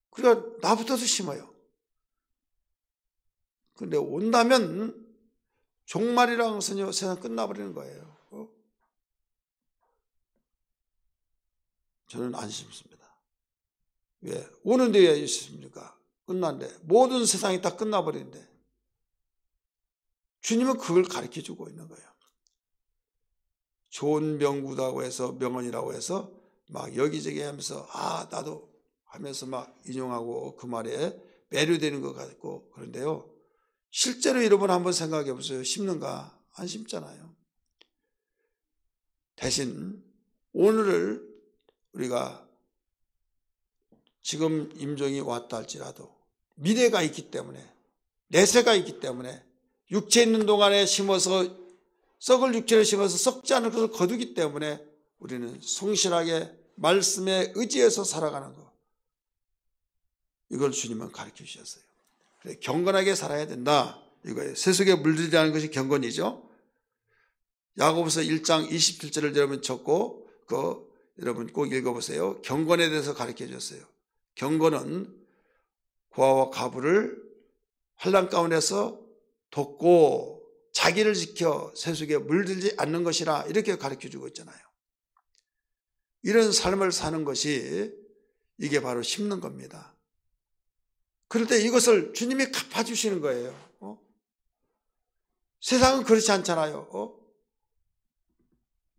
그러니까 나부터도 심어요. 근데 온다면 종말이라는 것은 세상 끝나버리는 거예요. 저는 안 심습니다. 왜? 오는데 왜 있습니까? 끝난데 모든 세상이 다 끝나버리는데 주님은 그걸 가르쳐주고 있는 거예요. 좋은 명구다고 해서 명언이라고 해서 막 여기저기 하면서 나도 하면서 막 인용하고 그 말에 매료되는 것 같고 그런데요. 실제로 여러분 한번 생각해 보세요. 심는가? 안 심잖아요. 대신 오늘을 우리가 지금 임종이 왔다 할지라도 미래가 있기 때문에 내세가 있기 때문에 육체 있는 동안에 심어서 썩을 육체를 심어서 썩지 않을 것을 거두기 때문에 우리는 성실하게 말씀에 의지해서 살아가는 것. 이걸 주님은 가르쳐 주셨어요. 그래, 경건하게 살아야 된다. 이거예요. 세속에 물들지 않은 것이 경건이죠. 야고보서 1장 27절을 여러분 적고 여러분 꼭 읽어보세요. 경건에 대해서 가르쳐 주셨어요. 경건은 고아와 과부를 환난 가운데서 돕고 자기를 지켜 세속에 물들지 않는 것이라 이렇게 가르쳐주고 있잖아요. 이런 삶을 사는 것이 이게 바로 심는 겁니다. 그럴 때 이것을 주님이 갚아주시는 거예요. 세상은 그렇지 않잖아요.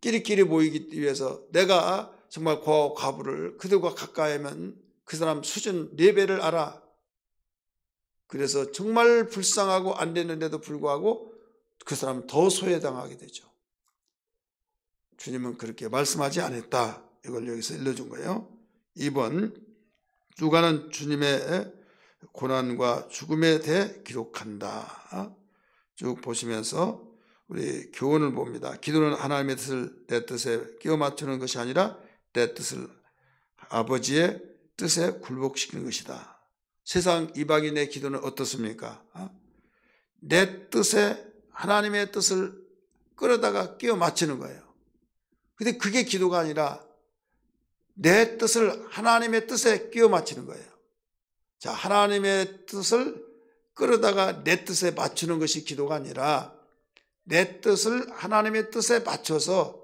끼리끼리 모이기 위해서 내가 정말 고아와 과부를 그들과 가까이 하면 그 사람 수준 레벨을 알아. 그래서 정말 불쌍하고 안 되는데도 불구하고 그 사람은 더 소외당하게 되죠. 주님은 그렇게 말씀하지 않았다. 이걸 여기서 일러준 거예요. 2번, 누가는 주님의 고난과 죽음에 대해 기록한다. 쭉 보시면서 우리 교훈을 봅니다. 기도는 하나님의 뜻을 내 뜻에 끼워 맞추는 것이 아니라 내 뜻을 아버지의 뜻에 굴복시키는 것이다. 세상 이방인의 기도는 어떻습니까? 내 뜻에 하나님의 뜻을 끌어다가 끼워 맞추는 거예요. 근데 그게 기도가 아니라 내 뜻을 하나님의 뜻에 끼워 맞추는 거예요. 자, 하나님의 뜻을 끌어다가 내 뜻에 맞추는 것이 기도가 아니라 내 뜻을 하나님의 뜻에 맞춰서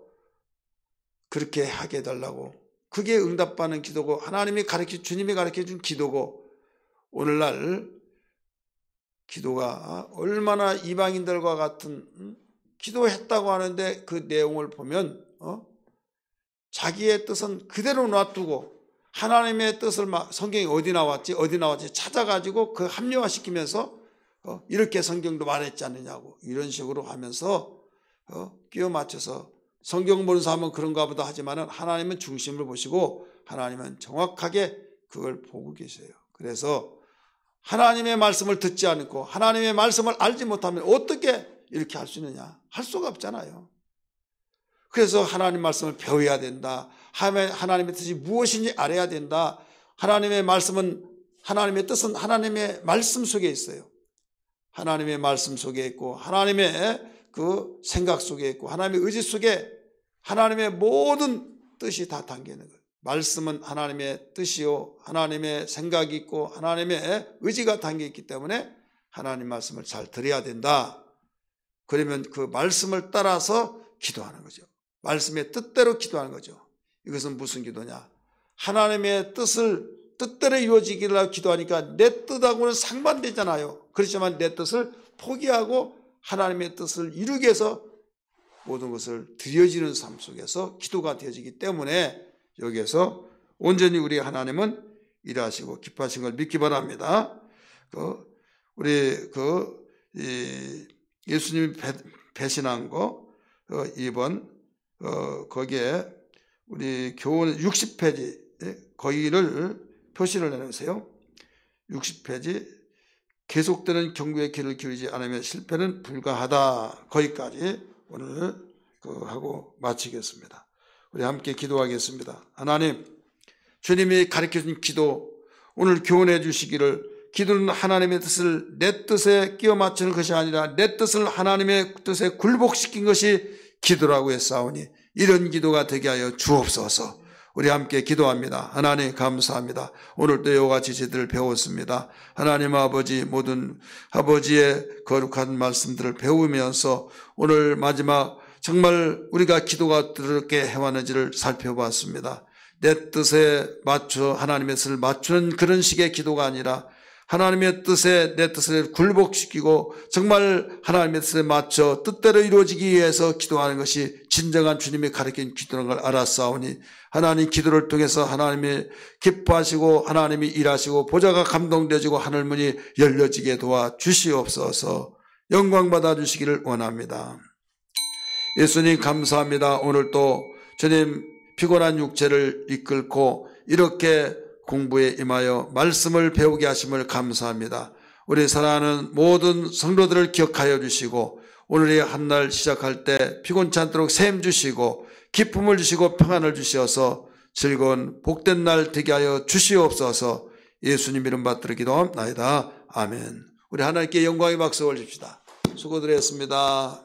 그렇게 하게 해달라고. 그게 응답받는 기도고 주님이 가르쳐준 기도고 오늘날 기도가 얼마나 이방인들과 같은 기도했다고 하는데 그 내용을 보면 자기의 뜻은 그대로 놔두고 하나님의 뜻을 성경이 어디 나왔지 찾아가지고 그 합리화시키면서 이렇게 성경도 말했지 않느냐고 이런 식으로 하면서 끼워 맞춰서 성경 보는 사람은 그런가 보다 하지만은 하나님은 중심을 보시고 하나님은 정확하게 그걸 보고 계세요. 그래서 하나님의 말씀을 듣지 않고 하나님의 말씀을 알지 못하면 어떻게 이렇게 할 수 있느냐? 할 수가 없잖아요. 그래서 하나님 말씀을 배워야 된다. 하나님의 뜻이 무엇인지 알아야 된다. 하나님의 말씀은 하나님의 뜻은 하나님의 말씀 속에 있어요. 하나님의 말씀 속에 있고 하나님의 그 생각 속에 있고 하나님의 의지 속에 하나님의 모든 뜻이 다 담겨 있는 거예요. 말씀은 하나님의 뜻이요 하나님의 생각이 있고 하나님의 의지가 담겨 있기 때문에 하나님 말씀을 잘 들어야 된다. 그러면 그 말씀을 따라서 기도하는 거죠. 말씀의 뜻대로 기도하는 거죠. 이것은 무슨 기도냐? 하나님의 뜻대로 이루어지기를 기도하니까 내 뜻하고는 상반되잖아요. 그렇지만 내 뜻을 포기하고 하나님의 뜻을 이루기 위해서 모든 것을 드려지는 삶 속에서 기도가 되어지기 때문에 여기에서 온전히 우리 하나님은 일하시고 기뻐하신 걸 믿기 바랍니다. 우리 예수님이 배신한 거 2번 거기에 우리 교훈 60페이지 거기를 표시를 해놓으세요. 60페이지 계속되는 경고의 귀를 기울이지 않으면 실패는 불가하다. 거기까지 오늘 하고 마치겠습니다. 우리 함께 기도하겠습니다. 하나님, 주님이 가르쳐준 기도 오늘 교훈해 주시기를 기도는 하나님의 뜻을 내 뜻에 끼워 맞추는 것이 아니라 내 뜻을 하나님의 뜻에 굴복시킨 것이 기도라고 했사오니 이런 기도가 되게 하여 주옵소서. 우리 함께 기도합니다. 하나님 감사합니다. 오늘도 이와 같이 제대로 배웠습니다. 하나님 아버지 모든 아버지의 거룩한 말씀들을 배우면서 오늘 마지막 정말 우리가 기도가 어떻게 해왔는지를 살펴봤습니다. 내 뜻에 맞춰 하나님의 뜻을 맞추는 그런 식의 기도가 아니라 하나님의 뜻에 내 뜻을 굴복시키고 정말 하나님의 뜻에 맞춰 뜻대로 이루어지기 위해서 기도하는 것이 진정한 주님이 가르친 기도라는 걸 알았사오니 하나님 기도를 통해서 하나님이 기뻐하시고 하나님이 일하시고 보좌가 감동되어지고 하늘문이 열려지게 도와 주시옵소서. 영광 받아 주시기를 원합니다. 예수님 감사합니다. 오늘 또 주님 피곤한 육체를 이끌고 이렇게 공부에 임하여 말씀을 배우게 하심을 감사합니다. 우리 사랑하는 모든 성도들을 기억하여 주시고 오늘의 한날 시작할 때 피곤치 않도록 샘 주시고 기쁨을 주시고 평안을 주시어서 즐거운 복된 날 되게 하여 주시옵소서. 예수님 이름 받들어 기도합나이다. 아멘. 우리 하나님께 영광의 박수 올립시다. 수고들 했습니다.